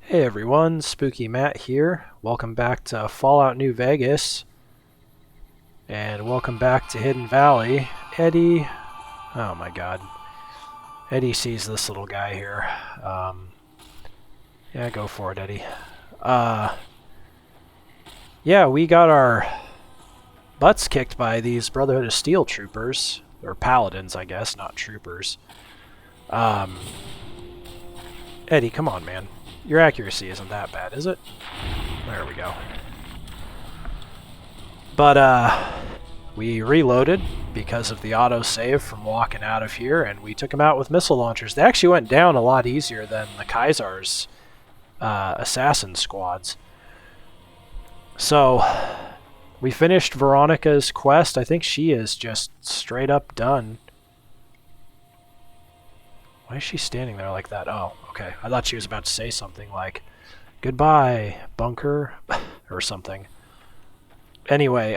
Hey everyone, Spooky Matt here. Welcome back to Fallout New Vegas. And welcome back to Hidden Valley. Eddie, oh my god. Eddie sees this little guy here. Yeah, go for it, Eddie. Yeah, we got our butts kicked by these Brotherhood of Steel troopers. Or paladins, I guess, not troopers. Eddie, come on, man. Your accuracy isn't that bad, is it? There we go. But, we reloaded because of the autosave from walking out of here, and we took them out with missile launchers. They actually went down a lot easier than the Kaiser's assassin squads. So, we finished Veronica's quest. I think she is just straight up done. Why is she standing there like that? Oh, okay. I thought she was about to say something like, goodbye, bunker, or something. Anyway,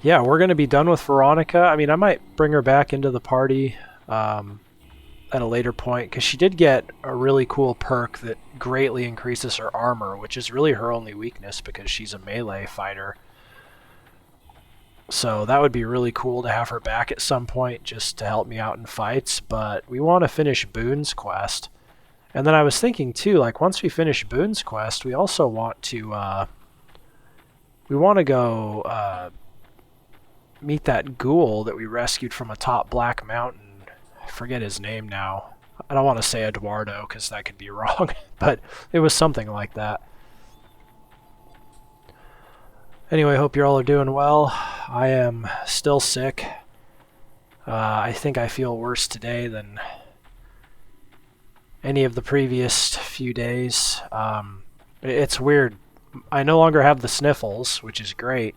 yeah, we're going to be done with Veronica. I mean, I might bring her back into the party at a later point, because she did get a really cool perk that greatly increases her armor, which is really her only weakness because she's a melee fighter. So that would be really cool to have her back at some point just to help me out in fights, but we want to finish Boone's quest. And then I was thinking too, like once we finish Boone's quest, we also want to go meet that ghoul that we rescued from atop Black Mountain. I forget his name now. I don't want to say Eduardo because that could be wrong, but it was something like that. Anyway, hope you all are doing well. I am still sick. I think I feel worse today than any of the previous few days. It's weird. I no longer have the sniffles, which is great,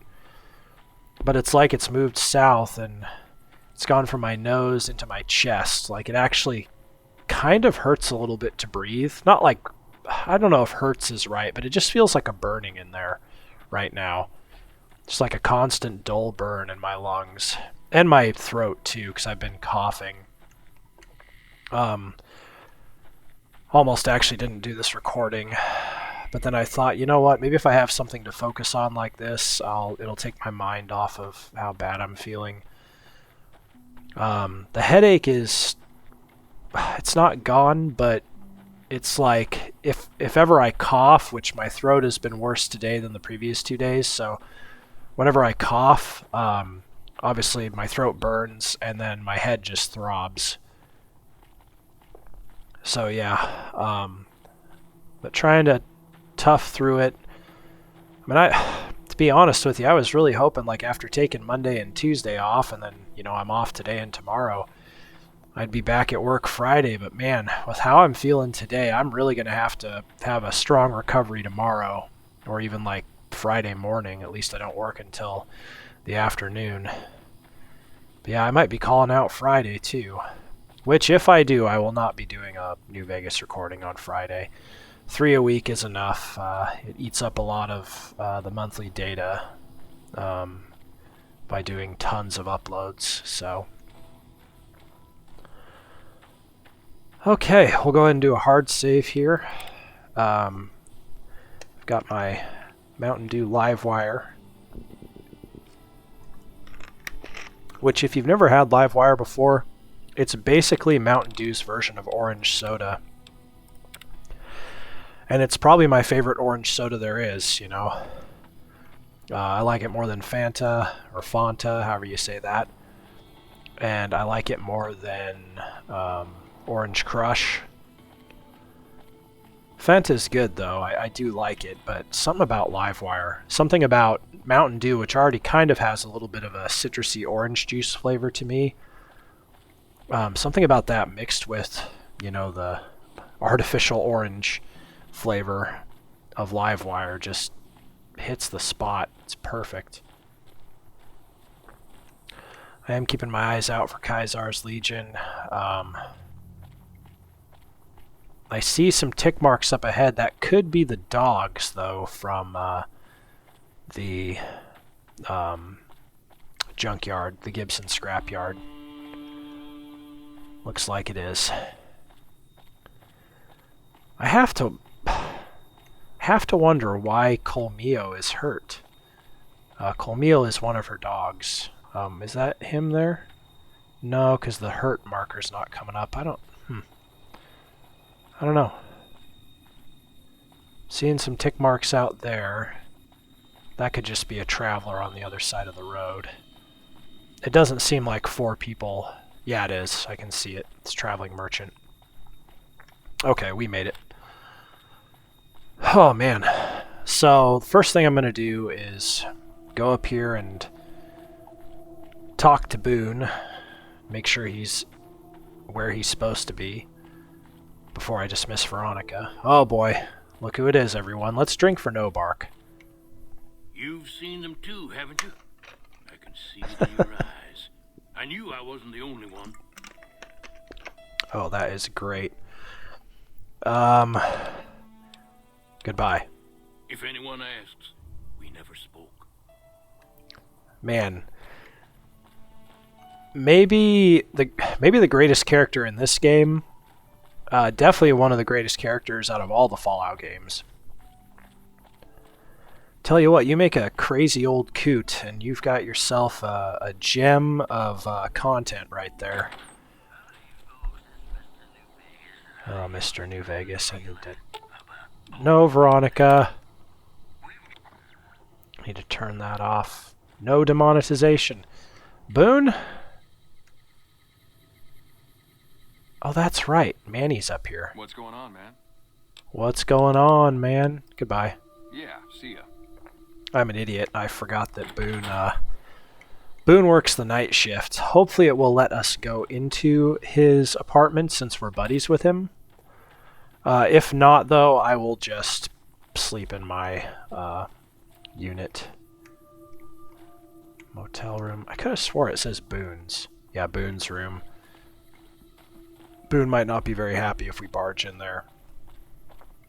but it's like it's moved south and it's gone from my nose into my chest. Like it actually kind of hurts a little bit to breathe. Not like, I don't know if hurts is right, but it just feels like a burning in there right now. Just like a constant dull burn in my lungs. And my throat too, because I've been coughing. Almost actually didn't do this recording. But then I thought, you know what, maybe if I have something to focus on like this, it'll take my mind off of how bad I'm feeling. The headache is, it's not gone, but it's like, if ever I cough, which my throat has been worse today than the previous 2 days, so whenever I cough, obviously my throat burns and then my head just throbs. So yeah, but trying to tough through it. I mean, to be honest with you, I was really hoping like after taking Monday and Tuesday off and then, you know, I'm off today and tomorrow, I'd be back at work Friday, but man, with how I'm feeling today, I'm really going to have a strong recovery tomorrow, or even like Friday morning. At least I don't work until the afternoon. But yeah, I might be calling out Friday too, which if I do, I will not be doing a New Vegas recording on Friday. 3 a week is enough. It eats up a lot of the monthly data by doing tons of uploads. So okay, we'll go ahead and do a hard save here. I've got my Mountain Dew Livewire, which if you've never had Livewire before, it's basically Mountain Dew's version of orange soda. And it's probably my favorite orange soda there is, you know. I like it more than Fanta, or Fanta, however you say that. And I like it more than Orange Crush. Fanta's good though, I do like it, but something about Livewire, something about Mountain Dew, which already kind of has a little bit of a citrusy orange juice flavor to me. Something about that mixed with, you know, the artificial orange flavor of Livewire just hits the spot. It's perfect. I am keeping my eyes out for Kaiser's Legion. I see some tick marks up ahead. That could be the dogs, though, from the junkyard, the Gibson scrapyard. Looks like it is. I have to wonder why Colmeo is hurt. Colmeo is one of her dogs. Is that him there? No, because the hurt marker's not coming up. I don't know. Seeing some tick marks out there. That could just be a traveler on the other side of the road. It doesn't seem like 4 people. Yeah, it is. I can see it. It's traveling merchant. Okay, we made it. Oh, man. So, first thing I'm going to do is go up here and talk to Boone. Make sure he's where he's supposed to be before I dismiss Veronica. Oh, boy. Look who it is, everyone. Let's drink for no bark. You've seen them too, haven't you? I can see it in your eyes. I knew I wasn't the only one. Oh, that is great. Goodbye. If anyone asks, we never spoke. Man. Maybe the greatest character in this game. Definitely one of the greatest characters out of all the Fallout games. Tell you what, you make a crazy old coot, and you've got yourself a gem of content right there. Oh, Mr. New Vegas, I need to... No, Veronica. I need to turn that off. No demonetization. Boone? Oh, that's right. Manny's up here. What's going on, man? What's going on, man? Goodbye. Yeah, see ya. I'm an idiot. I forgot that Boone works the night shift. Hopefully it will let us go into his apartment since we're buddies with him. If not, though, I will just sleep in my unit. Motel room. I could have swore it says Boone's. Yeah, Boone's room. Boone might not be very happy if we barge in there.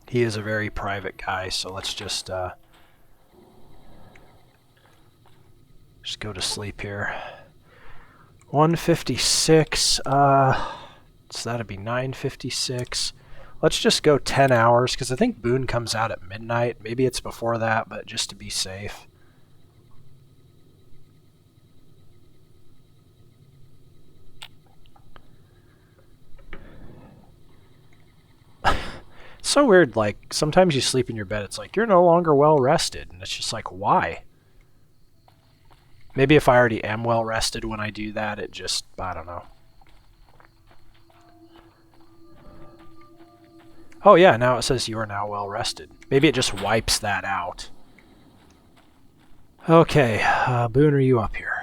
He is a very private guy, so let's just go to sleep here. 1:56. So that'd be 9:56. Let's just go 10 hours, because I think Boone comes out at midnight. Maybe it's before that, but just to be safe. It's so weird, like, sometimes you sleep in your bed, it's like, you're no longer well rested, and it's just like, why? Maybe if I already am well rested when I do that, it just, I don't know. Oh yeah, now it says you are now well rested. Maybe it just wipes that out. Okay, Boone, are you up here?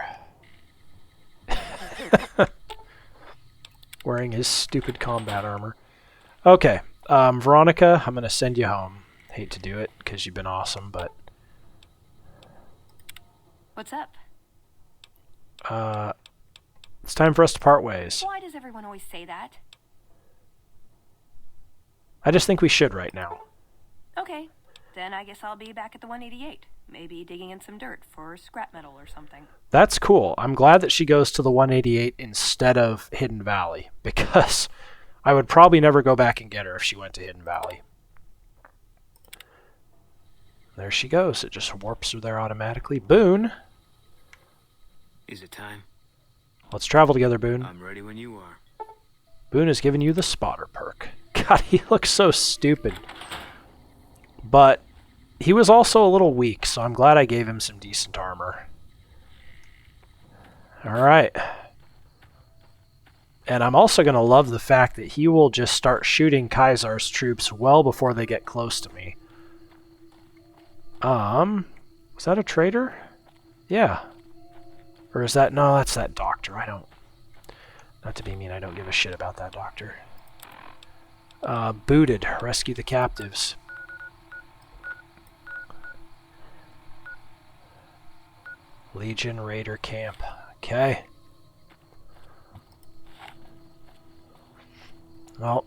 Wearing his stupid combat armor. Okay, Veronica, I'm going to send you home. Hate to do it, because you've been awesome, but... What's up? It's time for us to part ways. Why does everyone always say that? I just think we should right now. Okay, then I guess I'll be back at the 188. Maybe digging in some dirt for scrap metal or something. That's cool. I'm glad that she goes to the 188 instead of Hidden Valley, because I would probably never go back and get her if she went to Hidden Valley. There she goes. It just warps her there automatically. Boone. Is it time? Let's travel together, Boone. I'm ready when you are. Boone has given you the spotter perk. God, he looks so stupid. But he was also a little weak, so I'm glad I gave him some decent armor. Alright. And I'm also going to love the fact that he will just start shooting Kaisar's troops well before they get close to me. Was that a traitor? Yeah. Or is that... No, that's that doctor. I don't... Not to be mean, I don't give a shit about that doctor. Booted. Rescue the captives. Legion Raider Camp. Okay. Well,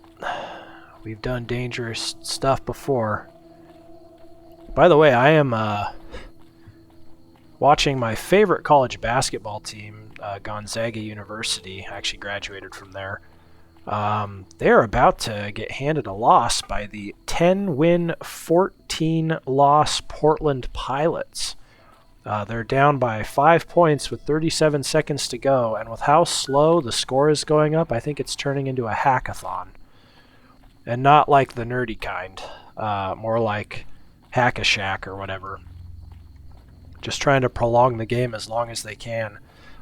we've done dangerous stuff before. By the way, I am watching my favorite college basketball team, Gonzaga University. I actually graduated from there. They're about to get handed a loss by the 10-win, 14-loss Portland Pilots. They're down by 5 points with 37 seconds to go, and with how slow the score is going up, I think it's turning into a hackathon. And not like the nerdy kind, more like Hack-a-Shack or whatever. Just trying to prolong the game as long as they can.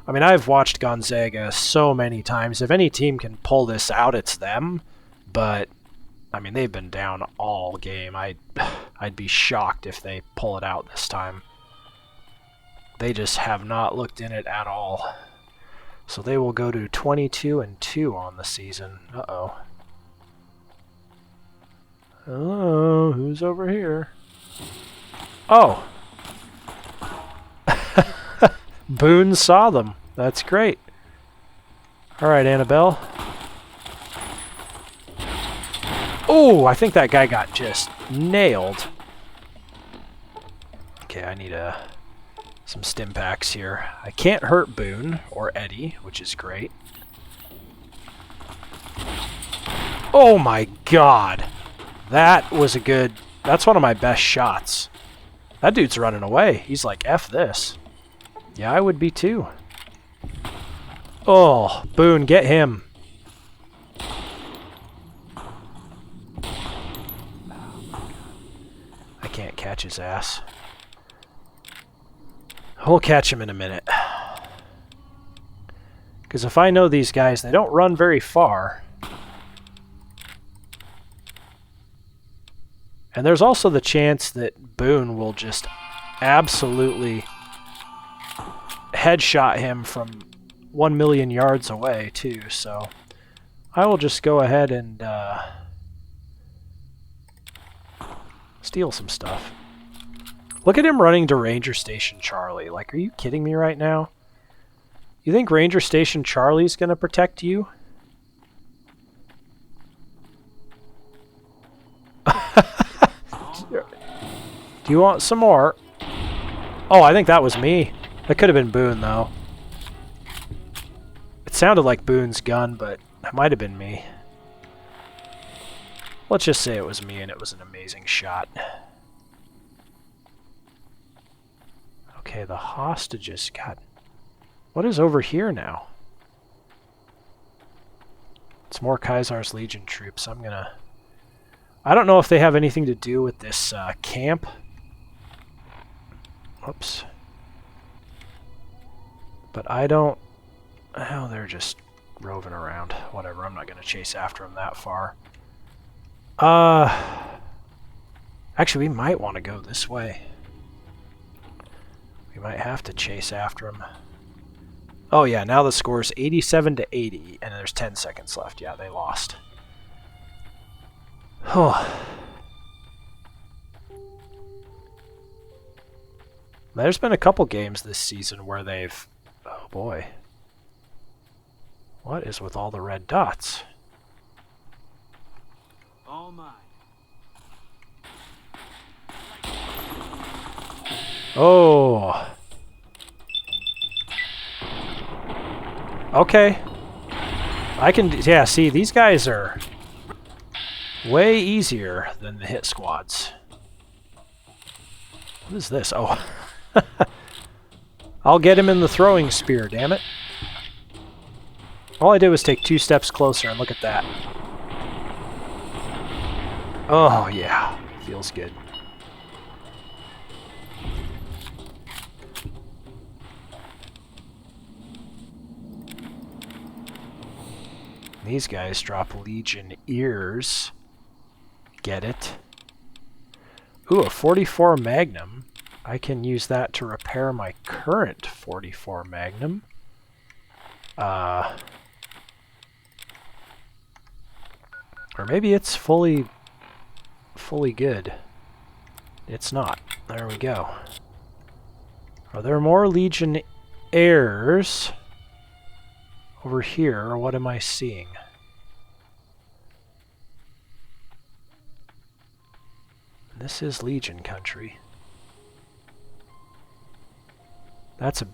I mean, I've watched Gonzaga so many times. If any team can pull this out, it's them. But, I mean, they've been down all game. I'd be shocked if they pull it out this time. They just have not looked in it at all. So they will go to 22-2 on the season. Uh-oh. Oh, who's over here? Oh! Boone saw them. That's great. Alright, Annabelle. Oh, I think that guy got just nailed. Okay, I need some stim packs here. I can't hurt Boone or Eddie, which is great. Oh my god! That was a good... That's one of my best shots. That dude's running away. He's like, F this. Yeah, I would be too. Oh, Boone, get him. I can't catch his ass. We'll catch him in a minute. Because if I know these guys, they don't run very far. And there's also the chance that Boone will just absolutely headshot him from 1 million yards away, too. So I will just go ahead and steal some stuff. Look at him running to Ranger Station Charlie. Like, are you kidding me right now? You think Ranger Station Charlie's going to protect you? Do you want some more? Oh, I think that was me. That could have been Boone, though. It sounded like Boone's gun, but it might have been me. Let's just say it was me, and it was an amazing shot. Okay, the hostages got... What is over here now? It's more Kaiser's Legion troops. I'm gonna... I don't know if they have anything to do with this camp. Whoops. But I don't... Oh, they're just roving around. Whatever, I'm not going to chase after them that far. Actually, we might want to go this way. We might have to chase after them. Oh yeah, now the score is 87-80, and there's 10 seconds left. Yeah, they lost. Oh. There's been a couple games this season where they've... Oh boy. What is with all the red dots? Oh my. Oh. Okay. I can... Yeah, see, these guys are way easier than the hit squads. What is this? Oh. I'll get him in the throwing spear, damn it. All I did was take 2 steps closer, and look at that. Oh, yeah. Feels good. These guys drop Legion ears. Get it? Ooh, a 44 Magnum. I can use that to repair my current 44 Magnum. Or maybe it's fully good. It's not. There we go. Are there more Legion heirs over here, or what am I seeing? This is Legion country.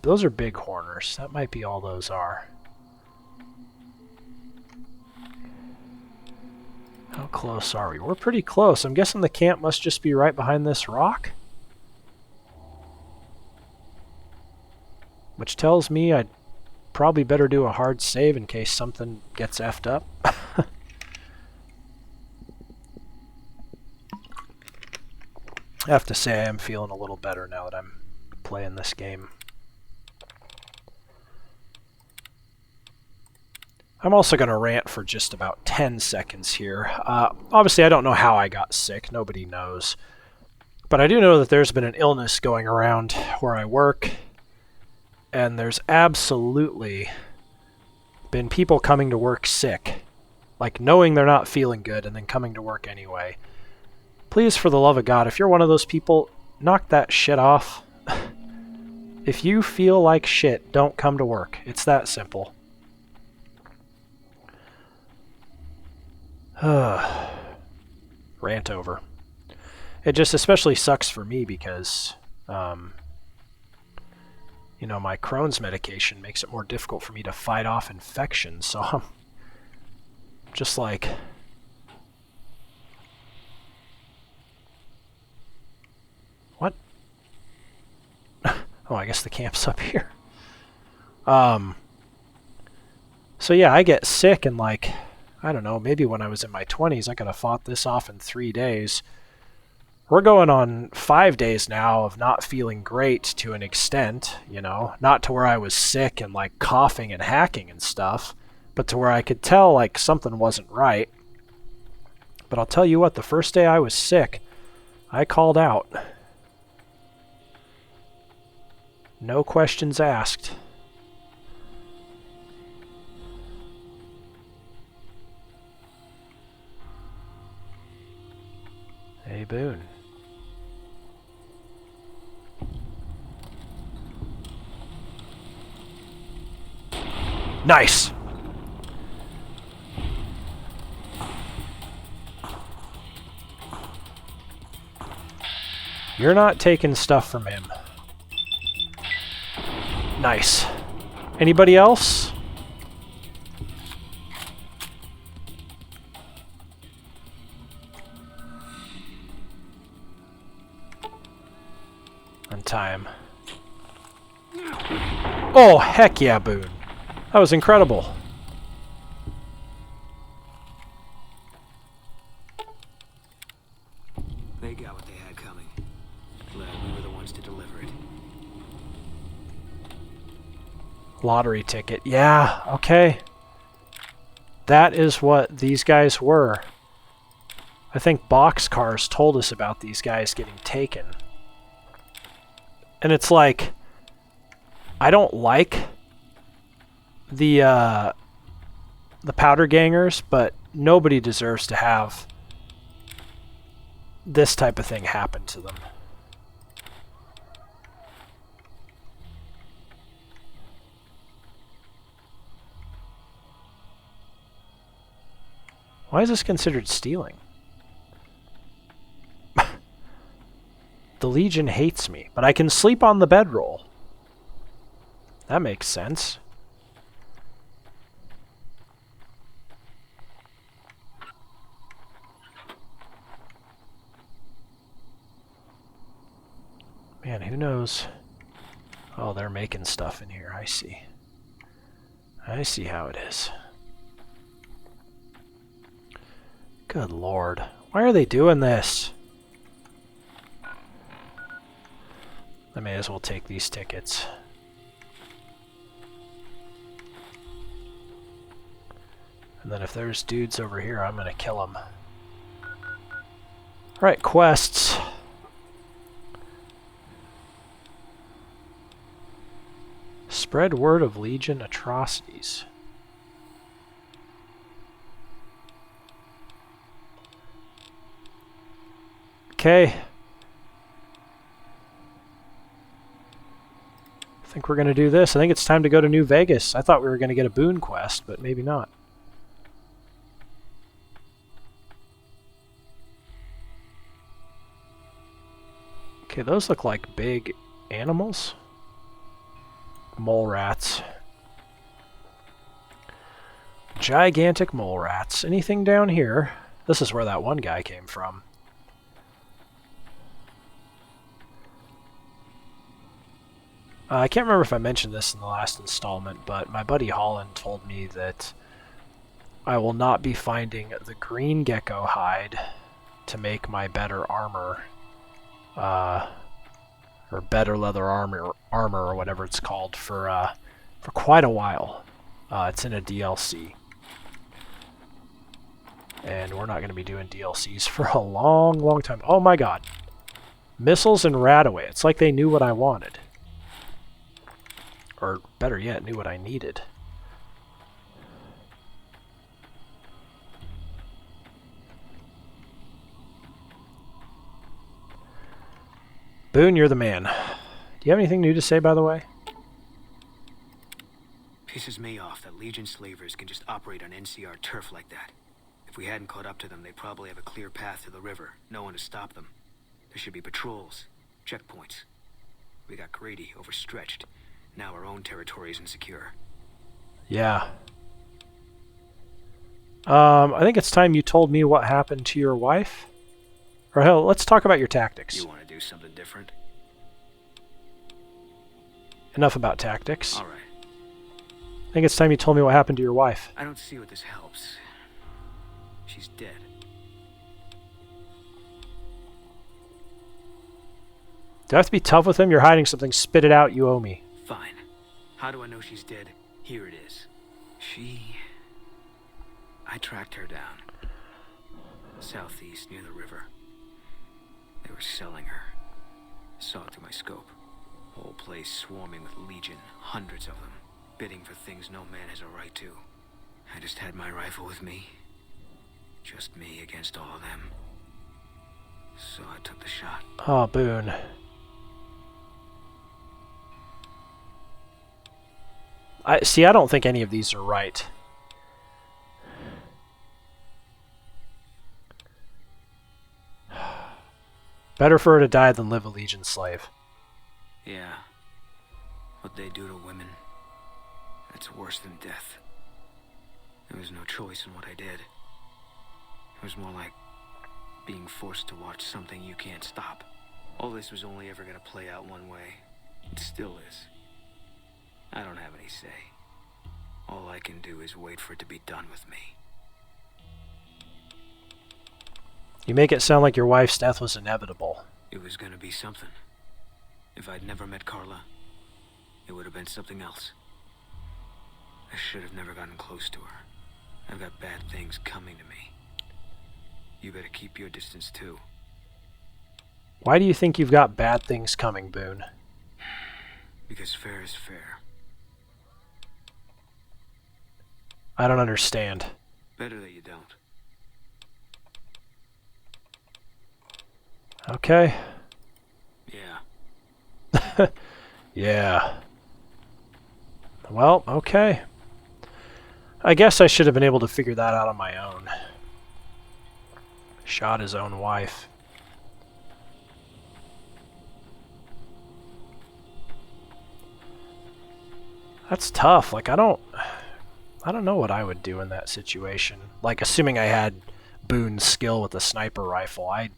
Those are big horners. That might be all those are. close are we? We're pretty close. I'm guessing the camp must just be right behind this rock. Which tells me I'd probably better do a hard save in case something gets effed up. I have to say I am feeling a little better now that I'm playing this game. I'm also going to rant for just about 10 seconds here. Obviously, I don't know how I got sick. Nobody knows. But I do know that there's been an illness going around where I work. And there's absolutely been people coming to work sick. Like, knowing they're not feeling good and then coming to work anyway. Please, for the love of God, if you're one of those people, knock that shit off. If you feel like shit, don't come to work. It's that simple. Rant over. It just especially sucks for me because, you know, my Crohn's medication makes it more difficult for me to fight off infections. So I'm just like... What? Oh, I guess the camp's up here. So yeah, I get sick and like... I don't know, maybe when I was in my 20s, I could have fought this off in 3 days. We're going on 5 days now of not feeling great to an extent, you know, not to where I was sick and like coughing and hacking and stuff, but to where I could tell like something wasn't right. But I'll tell you what, the first day I was sick, I called out. No questions asked. Hey, Boone. Nice! You're not taking stuff from him. Nice. Anybody else? On time. Oh, heck yeah, Boone. That was incredible. They got what they had coming. Glad we were the ones to deliver it. Lottery ticket. Yeah, okay. That is what these guys were. I think Boxcars told us about these guys getting taken. And it's like, I don't like the powder gangers, but nobody deserves to have this type of thing happen to them. Why is this considered stealing? The Legion hates me, but I can sleep on the bedroll. That makes sense. Man, who knows? Oh, they're making stuff in here. I see. I see how it is. Good Lord. Why are they doing this? I may as well take these tickets. And then if there's dudes over here, I'm gonna kill them. Right, quests. Spread word of Legion atrocities. Okay. I think we're going to do this. I think it's time to go to New Vegas. I thought we were going to get a Boone quest, but maybe not. Okay, those look like big animals. Mole rats. Gigantic mole rats. Anything down here? This is where that one guy came from. I can't remember if I mentioned this in the last installment, but my buddy Holland told me that I will not be finding the green gecko hide to make my better armor, or better leather armor or whatever it's called, for quite a while. It's in a DLC. And we're not going to be doing DLCs for a long, long time. Oh my god. Missiles and Radaway. It's like they knew what I wanted. Or better yet, knew what I needed. Boone, you're the man. Do you have anything new to say, by the way? Pisses me off that Legion slavers can just operate on NCR turf like that. If we hadn't caught up to them, they'd probably have a clear path to the river. No one to stop them. There should be patrols, checkpoints. We got greedy, overstretched. Now our own territory is insecure. Yeah. I think it's time you told me what happened to your wife. Or hell, let's talk about your tactics. You want to do something different? Enough about tactics. All right. I think it's time you told me what happened to your wife. I don't see what this helps. She's dead. Do I have to be tough with him? You're hiding something. Spit it out. You owe me. Fine. How do I know she's dead? Here it is. I tracked her down. Southeast, near the river. They were selling her. Saw it through my scope. Whole place swarming with Legion. Hundreds of them. Bidding for things no man has a right to. I just had my rifle with me. Just me against all of them. So I took the shot. Oh, Boone. I don't think any of these are right. Better for her to die than live a Legion slave. Yeah. What they do to women, that's worse than death. There was no choice in what I did. It was more like being forced to watch something you can't stop. All this was only ever going to play out one way. It still is. I don't have any say. All I can do is wait for it to be done with me. You make it sound like your wife's death was inevitable. It was going to be something. If I'd never met Carla, it would have been something else. I should have never gotten close to her. I've got bad things coming to me. You better keep your distance too. Why do you think you've got bad things coming, Boone? Because fair is fair. I don't understand. Better that you don't. Okay. Yeah. Yeah. Well, okay. I guess I should have been able to figure that out on my own. Shot his own wife. That's tough. Like, I don't know what I would do in that situation. Like, assuming I had Boone's skill with a sniper rifle, I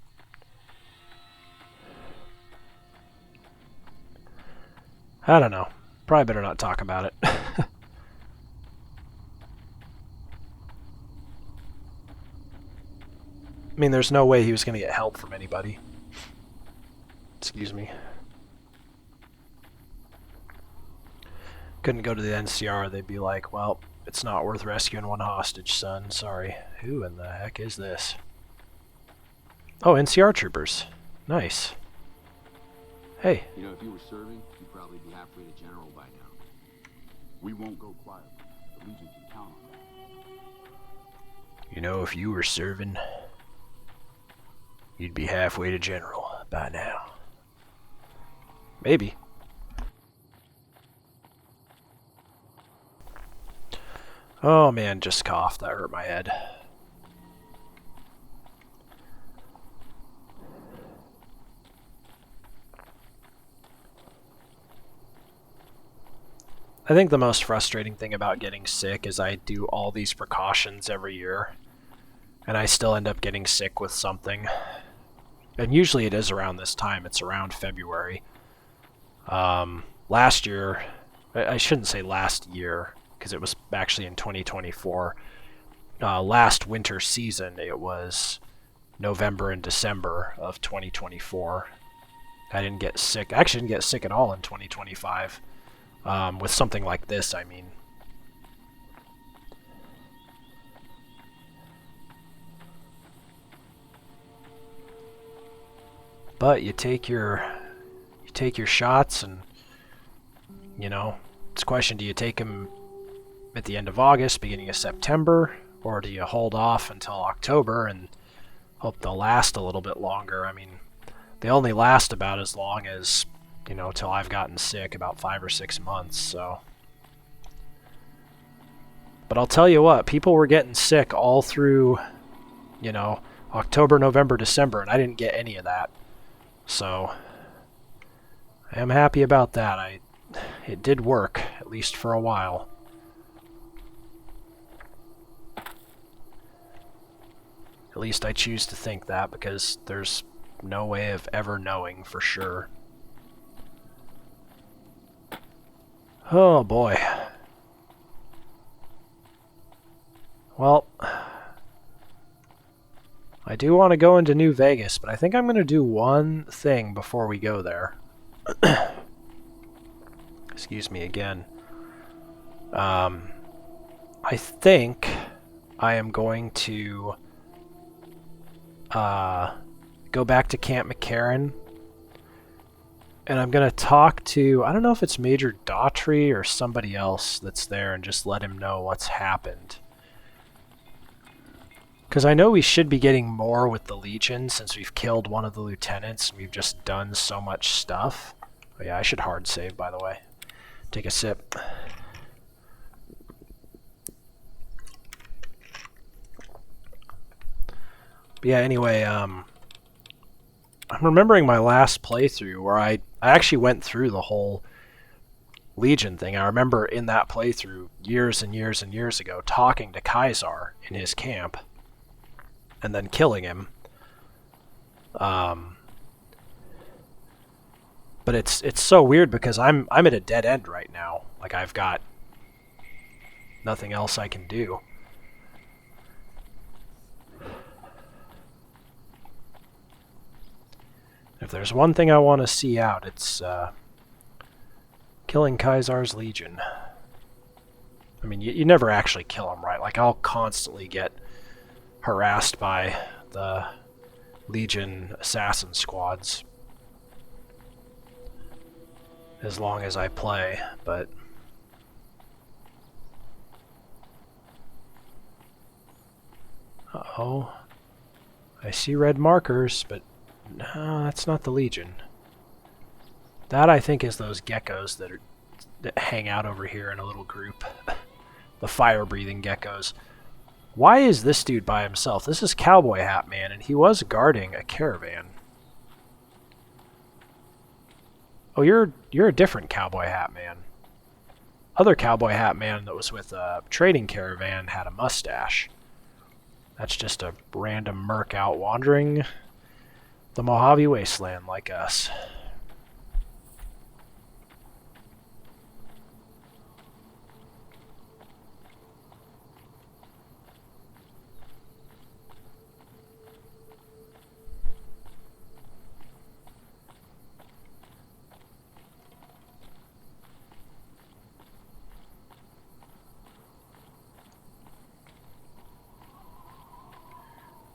don't know. Probably better not talk about it. I mean, there's no way he was going to get help from anybody. Excuse me. Couldn't go to the NCR. They'd be like, well, it's not worth rescuing one hostage, son. Sorry. Who in the heck is this? Oh, NCR troopers. Nice. Hey. You know, if you were serving, you'd probably be halfway to general by now. We won't go quietly. The Legion can count on that. You know, if you were serving, you'd be halfway to general by now. Maybe. Oh man, just coughed. That hurt my head. I think the most frustrating thing about getting sick is I do all these precautions every year. and I still end up getting sick with something. And usually it is around this time. It's around February. Last year, I shouldn't say last year, because it was actually in 2024. Last winter season, it was November and December of 2024. I didn't get sick. I actually didn't get sick at all in 2025. With something like this, I mean. But you take your shots, and you know, it's a question: do you take them at the end of August, beginning of September, or do you hold off until October and hope they'll last a little bit longer? I mean, they only last about as long as, you know, till I've gotten sick, about 5 or 6 months. So, but I'll tell you what, people were getting sick all through, you know, October, November, December, and I didn't get any of that. So I am happy about that. It did work, at least for a while. At least I choose to think that, because there's no way of ever knowing for sure. Oh boy. Well, I do want to go into New Vegas, but I think I'm going to do one thing before we go there. Excuse me again. I think I am going to go back to Camp McCarran, and I'm going to talk to, I don't know if it's Major Daughtry or somebody else that's there, and just let him know what's happened. Because I know we should be getting more with the Legion since we've killed one of the lieutenants and we've just done so much stuff. Oh yeah, I should hard save, by the way. Take a sip. But yeah, anyway, I'm remembering my last playthrough where I actually went through the whole Legion thing. I remember in that playthrough, years and years and years ago, talking to Kaisar in his camp and then killing him. But it's so weird because I'm at a dead end right now. Like, I've got nothing else I can do. If there's one thing I want to see out, it's killing Kaisar's Legion. I mean, you never actually kill him, right? Like, I'll constantly get harassed by the Legion assassin squads as long as I play, but uh-oh, I see red markers, but no, that's not the Legion. That, I think, is those geckos that hang out over here in a little group. The fire-breathing geckos. Why is this dude by himself? This is Cowboy Hat Man, and he was guarding a caravan. Oh, you're a different Cowboy Hat Man. Other Cowboy Hat Man that was with a trading caravan had a mustache. That's just a random merc out wandering the Mojave Wasteland like us.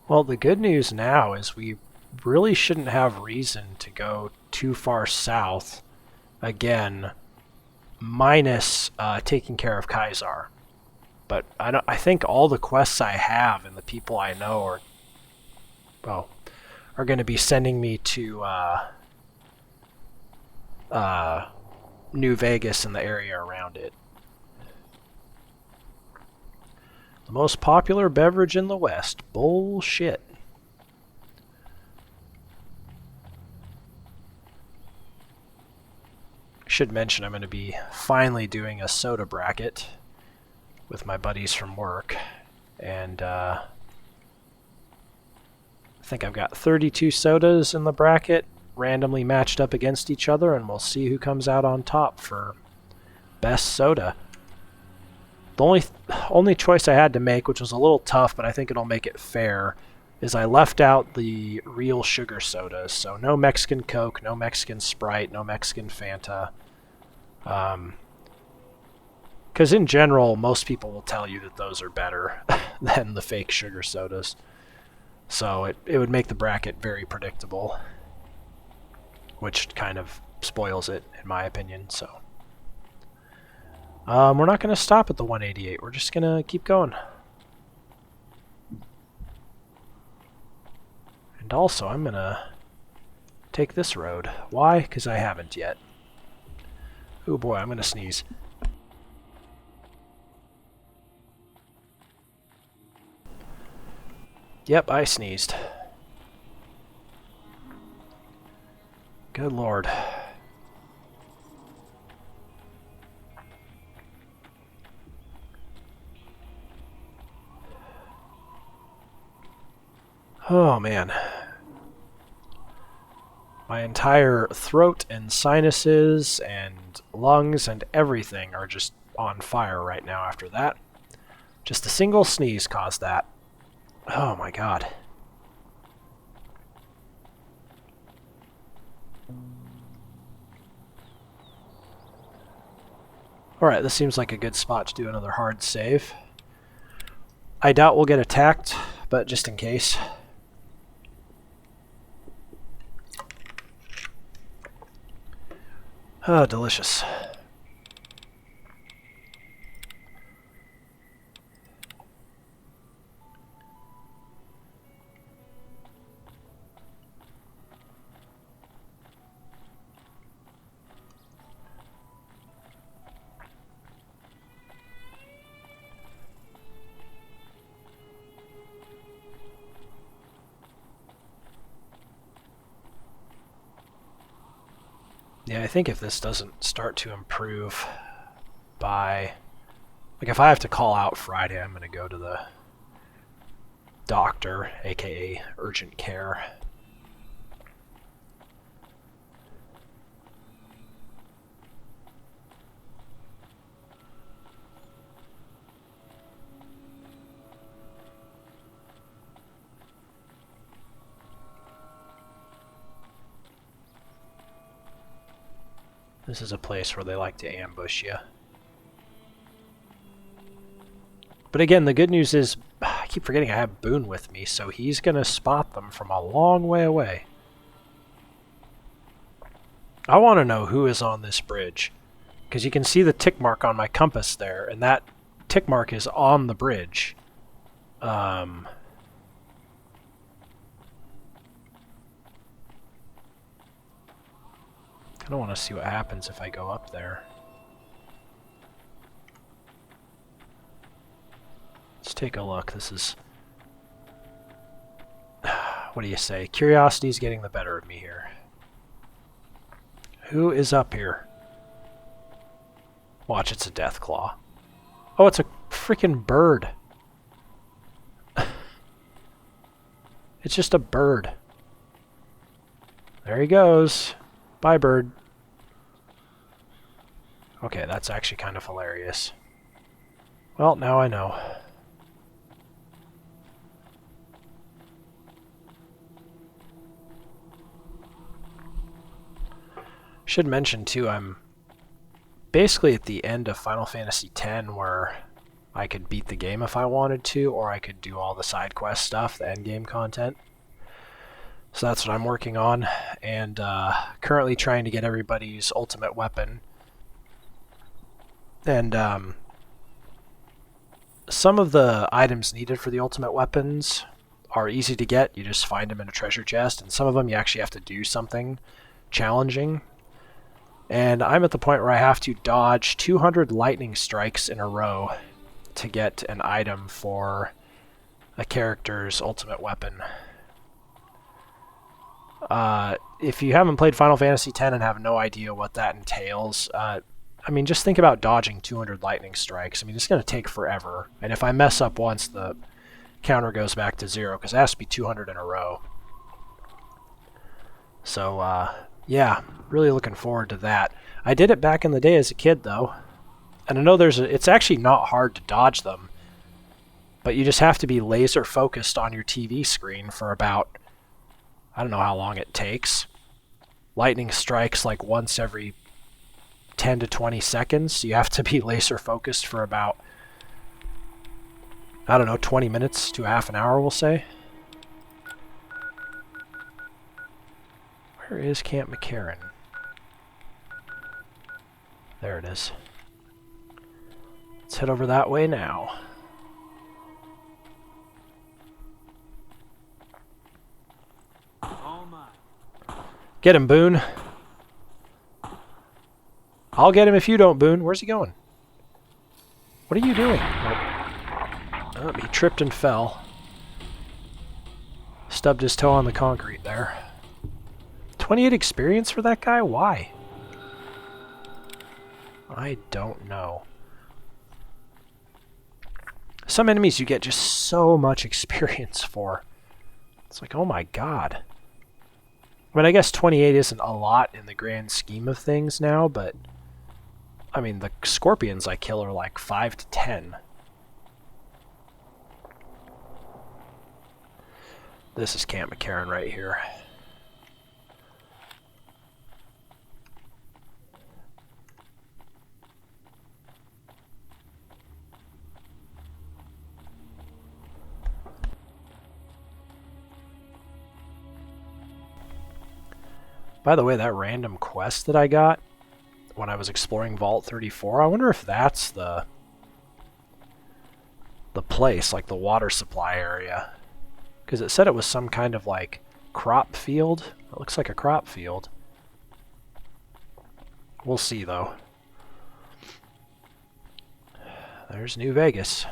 Well, the good news now is we really shouldn't have reason to go too far south again, minus taking care of Kaisar. But I think all the quests I have and the people I know are going to be sending me to New Vegas and the area around it. The most popular beverage in the West. Bullshit. I should mention I'm going to be finally doing a soda bracket with my buddies from work. And think I've got 32 sodas in the bracket, randomly matched up against each other, and we'll see who comes out on top for best soda. The only choice I had to make, which was a little tough, but I think it'll make it fair, is I left out the real sugar sodas. So no Mexican Coke, no Mexican Sprite, no Mexican Fanta. Because in general, most people will tell you that those are better than the fake sugar sodas. So it would make the bracket very predictable, which kind of spoils it, in my opinion. So we're not going to stop at the 188. We're just going to keep going. And also, I'm going to take this road. Why? Because I haven't yet. Oh boy, I'm going to sneeze. Yep, I sneezed. Good lord. Oh man. My entire throat and sinuses and lungs and everything are just on fire right now after that. Just a single sneeze caused that. Oh my god. Alright, this seems like a good spot to do another hard save. I doubt we'll get attacked, but just in case. Oh, delicious. Yeah, I think if this doesn't start to improve by... Like, if I have to call out Friday, I'm going to go to the doctor, aka urgent care. This is a place where they like to ambush you. But again, the good news is, I keep forgetting I have Boone with me, so he's going to spot them from a long way away. I want to know who is on this bridge, because you can see the tick mark on my compass there, and that tick mark is on the bridge. I don't want to see what happens if I go up there. Let's take a look. This is... What do you say? Curiosity's getting the better of me here. Who is up here? Watch, it's a death claw. Oh, it's a freaking bird. It's just a bird. There he goes. Bye, bird. Okay, that's actually kind of hilarious. Well, now I know. Should mention, too, I'm basically at the end of Final Fantasy X where I could beat the game if I wanted to, or I could do all the side quest stuff, the endgame content. So that's what I'm working on, and currently trying to get everybody's ultimate weapon. And some of the items needed for the ultimate weapons are easy to get. You just find them in a treasure chest, and some of them you actually have to do something challenging. And I'm at the point where I have to dodge 200 lightning strikes in a row to get an item for a character's ultimate weapon. If you haven't played Final Fantasy X and have no idea what that entails, I mean, just think about dodging 200 lightning strikes. I mean, it's going to take forever. And if I mess up once, the counter goes back to 0, because it has to be 200 in a row. So, yeah, really looking forward to that. I did it back in the day as a kid, though. And I know it's actually not hard to dodge them. But you just have to be laser focused on your TV screen for about, I don't know how long it takes. Lightning strikes like once every 10 to 20 seconds. So you have to be laser focused for about, I don't know, 20 minutes to half an hour, we'll say. Where is Camp McCarran? There it is. Let's head over that way now. Get him, Boone. I'll get him if you don't, Boone. Where's he going? What are you doing? Oh, he tripped and fell. Stubbed his toe on the concrete there. 28 experience for that guy? Why? I don't know. Some enemies you get just so much experience for. It's like, oh my god. I mean, I guess 28 isn't a lot in the grand scheme of things now, but I mean, the scorpions I kill are like 5 to 10. This is Camp McCarran right here. By the way, that random quest that I got when I was exploring Vault 34, I wonder if that's the place, like the water supply area. Because it said it was some kind of like crop field. It looks like a crop field. We'll see though. There's New Vegas.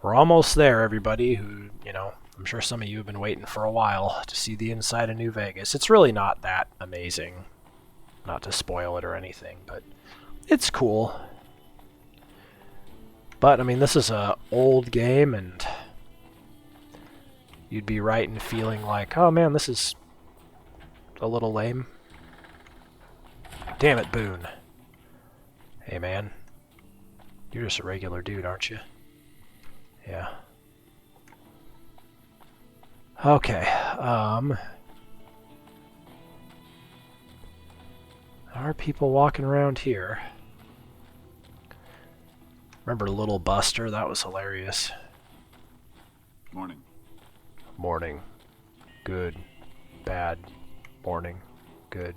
We're almost there, everybody who, you know, I'm sure some of you have been waiting for a while to see the inside of New Vegas. It's really not that amazing. Not to spoil it or anything, but it's cool. But, I mean, this is an old game, and you'd be right in feeling like, oh man, this is a little lame. Damn it, Boone. Hey, man. You're just a regular dude, aren't you? Yeah. Okay, there are people walking around here. Remember Little Buster? That was hilarious. Morning. Morning. Good. Bad. Morning. Good.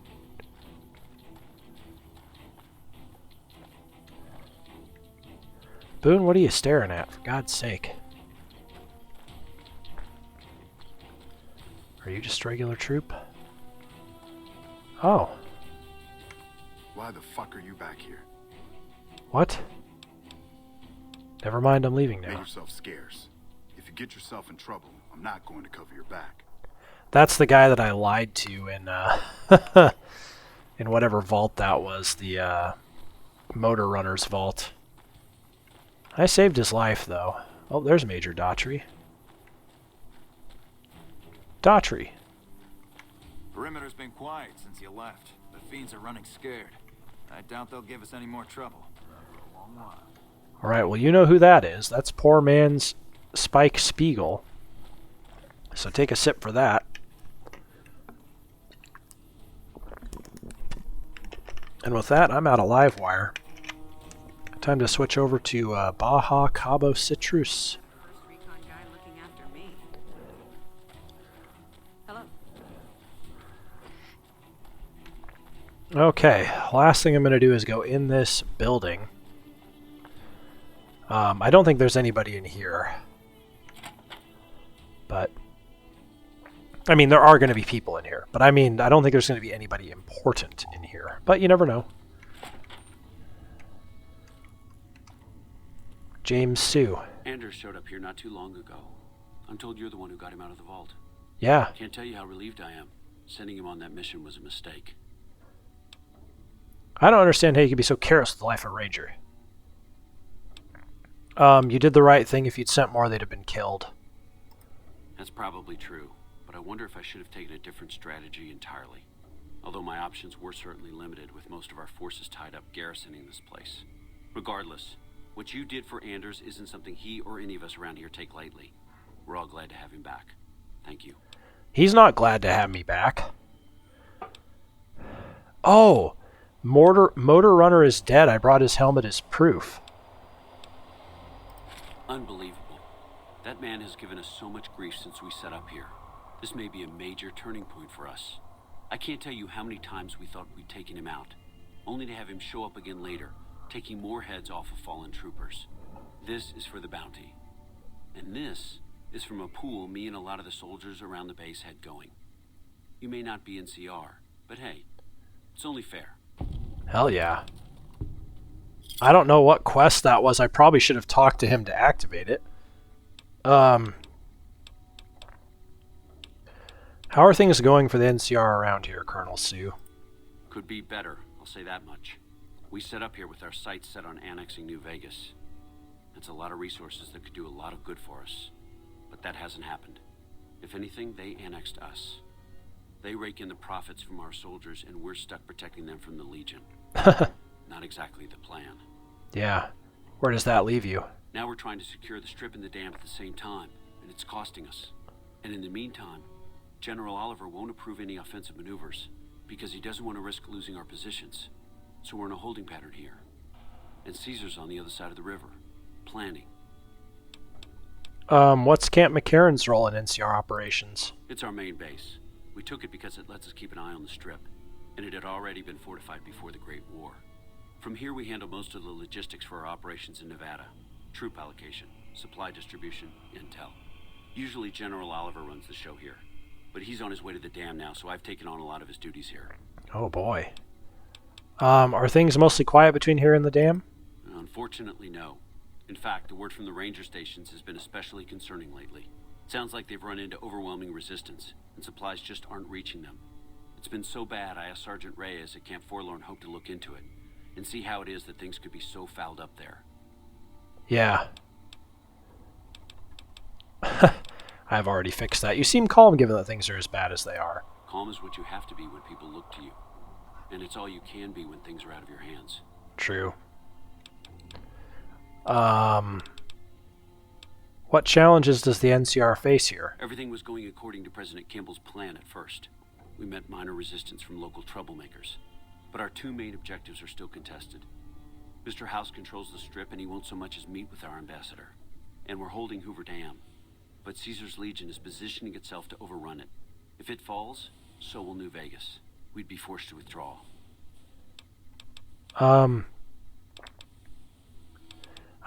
Boone, what are you staring at, for God's sake? Are you just a regular troop? Oh. Why the fuck are you back here? What? Never mind, I'm leaving Make now. yourself scarce. If you get yourself in trouble, I'm not going to cover your back. That's the guy that I lied to in, in whatever vault that was, the, Motor Runner's vault. I saved his life, though. Oh, there's Major Daughtry. Daughtry. Perimeter's been quiet since you left. The fiends are running scared. I doubt they'll give us any more trouble. For a long while. Alright, well, you know who that is. That's poor man's Spike Spiegel. So take a sip for that. And with that, I'm out of Livewire. Time to switch over to Baja Cabo Citrus. First recon guy looking after me. Hello. Okay, last thing I'm going to do is go in this building. I don't think there's anybody in here. But, I mean, there are going to be people in here. But I mean, I don't think there's going to be anybody important in here. But you never know. James Sue. Anders showed up here not too long ago. I'm told you're the one who got him out of the vault. Yeah. Can't tell you how relieved I am. Sending him on that mission was a mistake. I don't understand how you could be so careless with the life of a ranger. You did the right thing. If you'd sent more, they'd have been killed. That's probably true, but I wonder if I should have taken a different strategy entirely. Although my options were certainly limited, with most of our forces tied up garrisoning this place. Regardless, what you did for Anders isn't something he or any of us around here take lightly. We're all glad to have him back. Thank you. He's not glad to have me back. Oh, Motor Runner is dead. I brought his helmet as proof. Unbelievable. That man has given us so much grief since we set up here. This may be a major turning point for us. I can't tell you how many times we thought we'd taken him out, only to have him show up again later, taking more heads off of fallen troopers. This is for the bounty. And this is from a pool me and a lot of the soldiers around the base had going. You may not be in CR, but hey, it's only fair. Hell yeah. I don't know what quest that was. I probably should have talked to him to activate it. How are things going for the NCR around here, Colonel Sue? Could be better, I'll say that much. We set up here with our sights set on annexing New Vegas. That's a lot of resources that could do a lot of good for us. But that hasn't happened. If anything, they annexed us. They rake in the profits from our soldiers, and we're stuck protecting them from the Legion. Not exactly the plan. Yeah. Where does that leave you? Now we're trying to secure the strip and the dam at the same time, and it's costing us. And in the meantime, General Oliver won't approve any offensive maneuvers, because he doesn't want to risk losing our positions. So we're in a holding pattern here. And Caesar's on the other side of the river, planning. What's Camp McCarran's role in NCR operations? It's our main base. We took it because it lets us keep an eye on the strip, and it had already been fortified before the Great War. From here we handle most of the logistics for our operations in Nevada. Troop allocation, supply distribution, intel. Usually General Oliver runs the show here, but he's on his way to the dam now, so I've taken on a lot of his duties here. Oh boy. Are things mostly quiet between here and the dam? Unfortunately, no. In fact, the word from the ranger stations has been especially concerning lately. Sounds like they've run into overwhelming resistance, and supplies just aren't reaching them. It's been so bad, I asked Sergeant Reyes at Camp Forlorn Hope to look into it, and see how it is that things could be so fouled up there. Yeah. I've already fixed that. You seem calm given that things are as bad as they are. Calm is what you have to be when people look to you. And it's all you can be when things are out of your hands. True. What challenges does the NCR face here? Everything was going according to President Kimball's plan at first. We met minor resistance from local troublemakers. But our two main objectives are still contested. Mr. House controls the strip and he won't so much as meet with our ambassador. And we're holding Hoover Dam. But Caesar's Legion is positioning itself to overrun it. If it falls, so will New Vegas. We'd be forced to withdraw.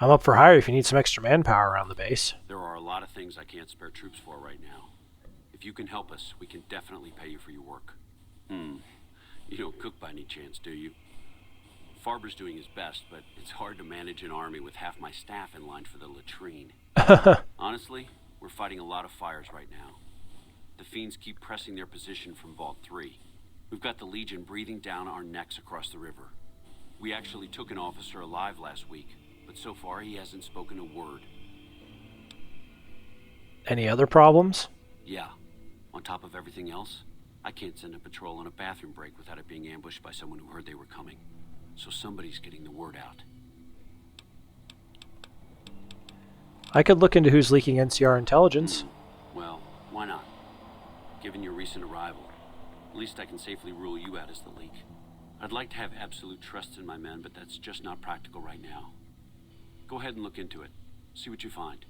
I'm up for hire if you need some extra manpower around the base. There are a lot of things I can't spare troops for right now. If you can help us, we can definitely pay you for your work. You don't cook by any chance, do you? Farber's doing his best, but it's hard to manage an army with half my staff in line for the latrine. Honestly, we're fighting a lot of fires right now. The fiends keep pressing their position from Vault 3. We've got the Legion breathing down our necks across the river. We actually took an officer alive last week, but so far he hasn't spoken a word. Any other problems? Yeah. On top of everything else, I can't send a patrol on a bathroom break without it being ambushed by someone who heard they were coming. So somebody's getting the word out. I could look into who's leaking NCR intelligence. Well, why not? Given your recent arrival, at least I can safely rule you out as the leak. I'd like to have absolute trust in my men, but that's just not practical right now. Go ahead and look into it. See what you find.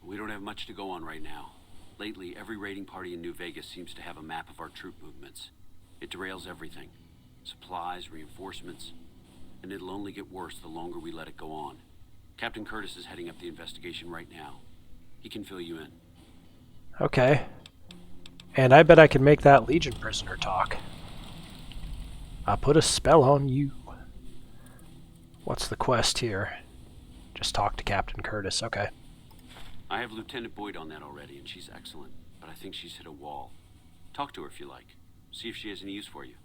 We don't have much to go on right now. Lately, every raiding party in New Vegas seems to have a map of our troop movements. It derails everything. Supplies, reinforcements. And it'll only get worse the longer we let it go on. Captain Curtis is heading up the investigation right now. He can fill you in. Okay. And I bet I can make that Legion prisoner talk. I'll put a spell on you. What's the quest here? Just talk to Captain Curtis. Okay. I have Lieutenant Boyd on that already, and she's excellent. But I think she's hit a wall. Talk to her if you like. See if she has any use for you.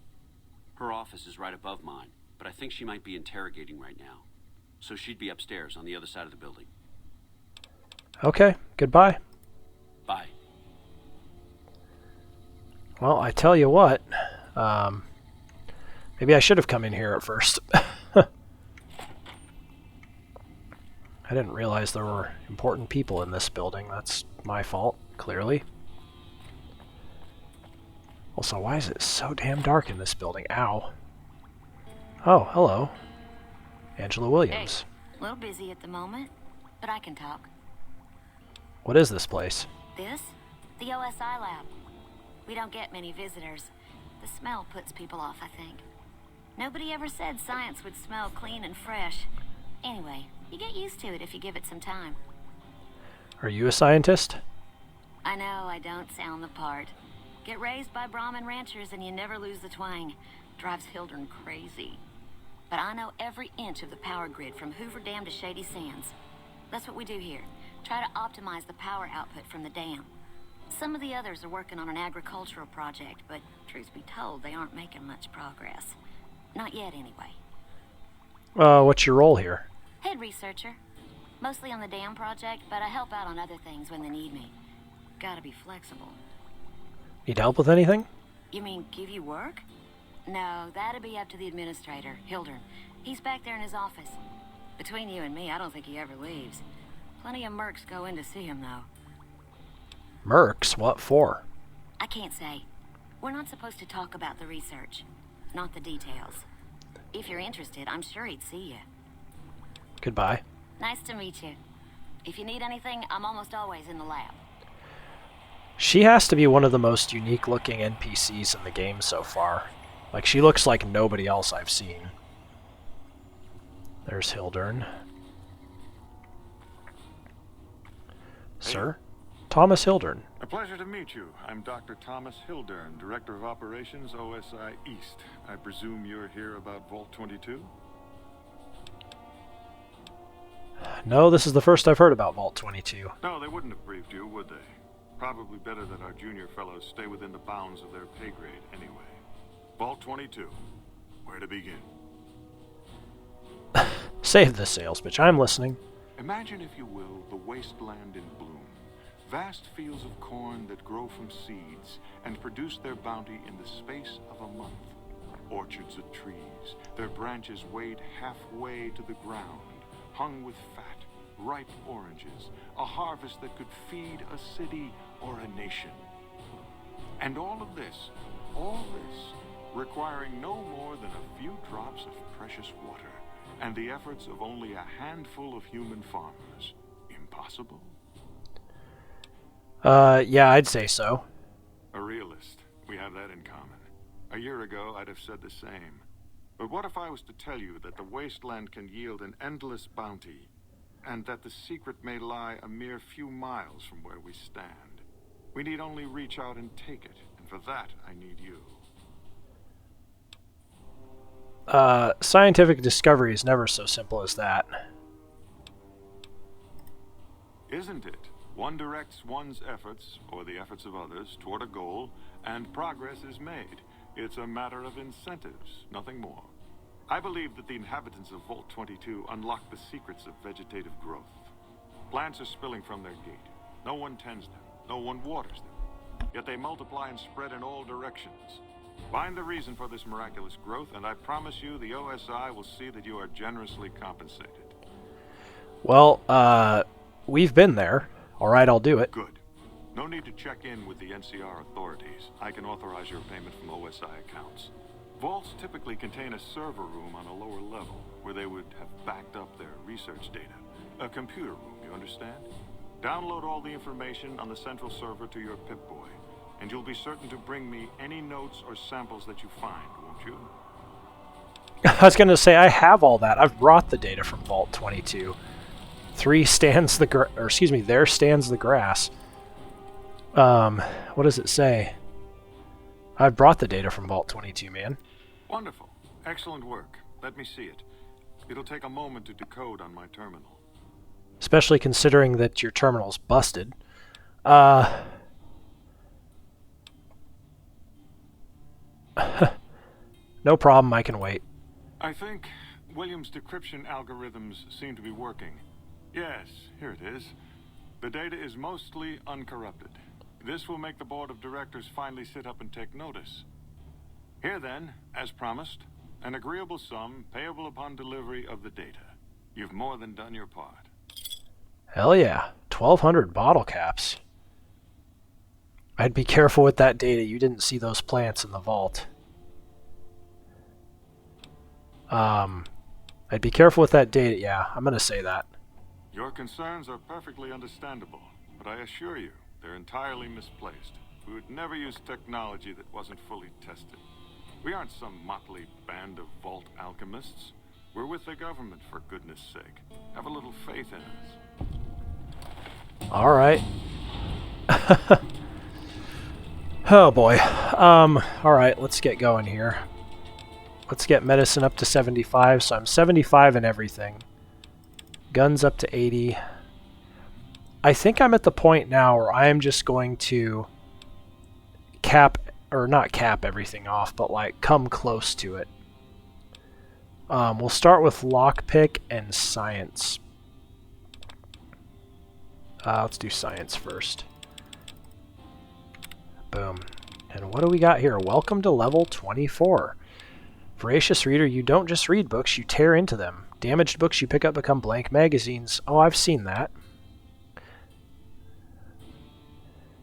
Her office is right above mine, but I think she might be interrogating right now. So she'd be upstairs on the other side of the building. Okay, goodbye. Bye. Well, I tell you what. Maybe I should have come in here at first. I didn't realize there were important people in this building. That's my fault, clearly. Also, why is it so damn dark in this building? Ow. Oh, hello. Angela Williams. Hey, a little busy at the moment, but I can talk. What is this place? This? The OSI lab. We don't get many visitors. The smell puts people off, I think. Nobody ever said science would smell clean and fresh. Anyway, you get used to it if you give it some time. Are you a scientist? I know I don't sound the part. Get raised by Brahmin ranchers and you never lose the twang. Drives Hildern crazy. But I know every inch of the power grid from Hoover Dam to Shady Sands. That's what we do here. Try to optimize the power output from the dam. Some of the others are working on an agricultural project, but truth be told, they aren't making much progress. Not yet, anyway. What's your role here? Head researcher. Mostly on the dam project, but I help out on other things when they need me. Gotta be flexible. Need help with anything? You mean give you work? No, that'd be up to the administrator, Hildern. He's back there in his office. Between you and me, I don't think he ever leaves. Plenty of mercs go in to see him, though. Mercs? What for? I can't say. We're not supposed to talk about the research. Not the details. If you're interested, I'm sure he'd see you. Goodbye. Nice to meet you. If you need anything, I'm almost always in the lab. She has to be one of the most unique-looking NPCs in the game so far. Like, she looks like nobody else I've seen. There's Hildern. Sir? Thomas Hildern. A pleasure to meet you. I'm Dr. Thomas Hildern, Director of Operations, OSI East. I presume you're here about Vault 22? No, this is the first I've heard about Vault 22. No, they wouldn't have briefed you, would they? Probably better that our junior fellows stay within the bounds of their pay grade anyway. Vault 22. Where to begin? Save the sales pitch. I'm listening. Imagine, if you will, the wasteland in bloom. Vast fields of corn that grow from seeds and produce their bounty in the space of a month. Orchards of trees, their branches weighed halfway to the ground, hung with fat, ripe oranges, a harvest that could feed a city or a nation. And all this, requiring no more than a few drops of precious water, and the efforts of only a handful of human farmers. Impossible? Yeah, I'd say so. A realist. We have that in common. A year ago, I'd have said the same. But what if I was to tell you that the wasteland can yield an endless bounty, and that the secret may lie a mere few miles from where we stand? We need only reach out and take it, and for that, I need you. Scientific discovery is never so simple as that. Isn't it? One directs one's efforts, or the efforts of others, toward a goal, and progress is made. It's a matter of incentives, nothing more. I believe that the inhabitants of Vault 22 unlock the secrets of vegetative growth. Plants are spilling from their gate. No one tends them. No one waters them. Yet they multiply and spread in all directions. Find the reason for this miraculous growth, and I promise you the OSI will see that you are generously compensated. Well, we've been there. Alright, I'll do it. Good. No need to check in with the NCR authorities. I can authorize your payment from OSI accounts. Vaults typically contain a server room on a lower level, where they would have backed up their research data. A computer room, you understand? Download all the information on the central server to your Pip-Boy, and you'll be certain to bring me any notes or samples that you find, won't you? I was going to say, I have all that. I've brought the data from Vault 22. There stands the grass. What does it say? I've brought the data from Vault 22, man. Wonderful. Excellent work. Let me see it. It'll take a moment to decode on my terminal. Especially considering that your terminal's busted. No problem, I can wait. I think Williams' decryption algorithms seem to be working. Yes, here it is. The data is mostly uncorrupted. This will make the board of directors finally sit up and take notice. Here then, as promised, an agreeable sum payable upon delivery of the data. You've more than done your part. Hell yeah. 1,200 bottle caps. I'd be careful with that data. You didn't see those plants in the vault. I'd be careful with that data. Yeah, I'm going to say that. Your concerns are perfectly understandable, but I assure you, they're entirely misplaced. We would never use technology that wasn't fully tested. We aren't some motley band of vault alchemists. We're with the government, for goodness sake. Have a little faith in us. All right. Oh boy. All right, let's get going here. Let's get medicine up to 75. So I'm 75 in everything. Guns up to 80. I think I'm at the point now where I am just going to cap, or not cap everything off, but like come close to it. We'll start with lockpick and science. Let's do science first. Boom. And what do we got here? Welcome to level 24. Voracious reader, you don't just read books, you tear into them. Damaged books you pick up become blank magazines. Oh, I've seen that.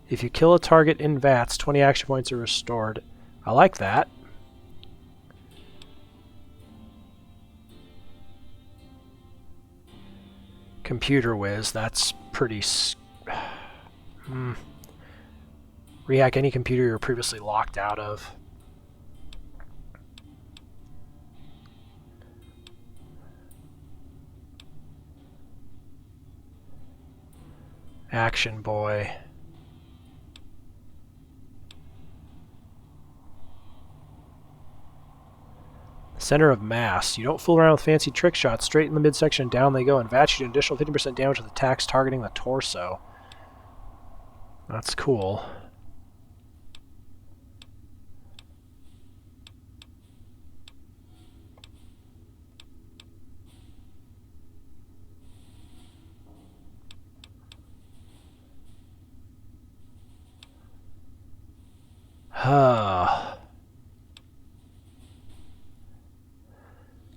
If you kill a target in VATS, 20 action points are restored. I like that. Computer whiz, that's pretty... Rehack any computer you were previously locked out of. Action boy. Center of mass. You don't fool around with fancy trick shots. Straight in the midsection and down they go, and VATS you do an additional 50% damage with attacks targeting the torso. That's cool.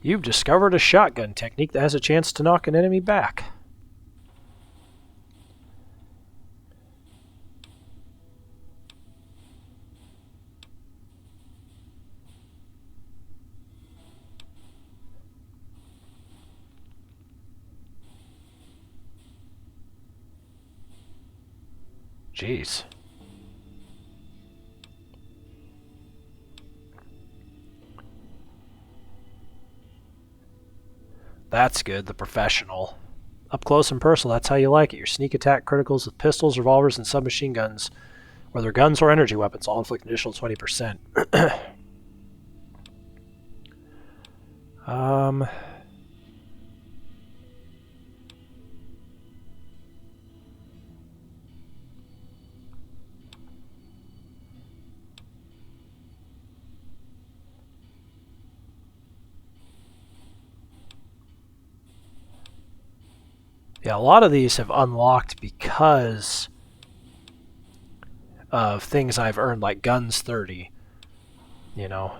You've discovered a shotgun technique that has a chance to knock an enemy back. Jeez. That's good, the professional. Up close and personal, that's how you like it. Your sneak attack criticals with pistols, revolvers, and submachine guns, whether guns or energy weapons, all inflict an additional 20%. Yeah, a lot of these have unlocked because of things I've earned, like guns 30, you know.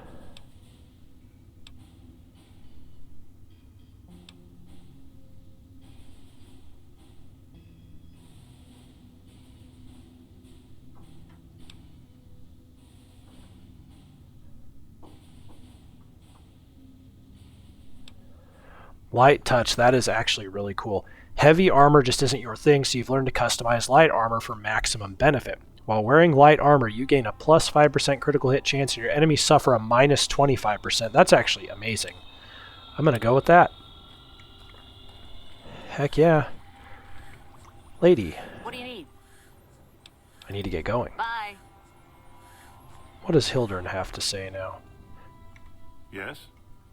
Light touch, that is actually really cool. Heavy armor just isn't your thing, so you've learned to customize light armor for maximum benefit. While wearing light armor, you gain a plus 5% critical hit chance and your enemies suffer a minus 25%. That's actually amazing. I'm going to go with that. Heck yeah. Lady. What do you need? I need to get going. Bye. What does Hildern have to say now? Yes?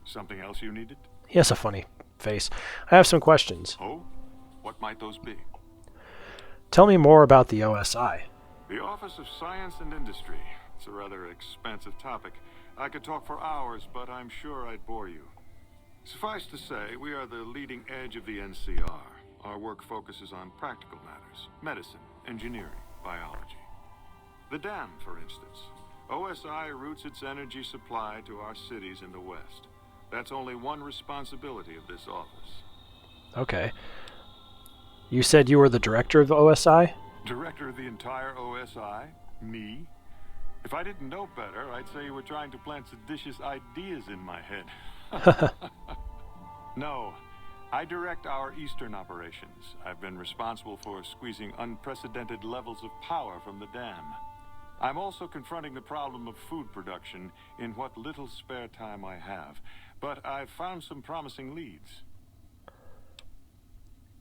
Something else you needed? He has a funny face. I have some questions. Oh? What might those be? Tell me more about the OSI. The Office of Science and Industry. It's a rather expansive topic. I could talk for hours, but I'm sure I'd bore you. Suffice to say, we are the leading edge of the NCR. Our work focuses on practical matters: medicine, engineering, biology. The dam, for instance. OSI routes its energy supply to our cities in the West. That's only one responsibility of this office. Okay. You said you were the director of OSI? Director of the entire OSI? Me? If I didn't know better, I'd say you were trying to plant seditious ideas in my head. No, I direct our eastern operations. I've been responsible for squeezing unprecedented levels of power from the dam. I'm also confronting the problem of food production in what little spare time I have. But I've found some promising leads.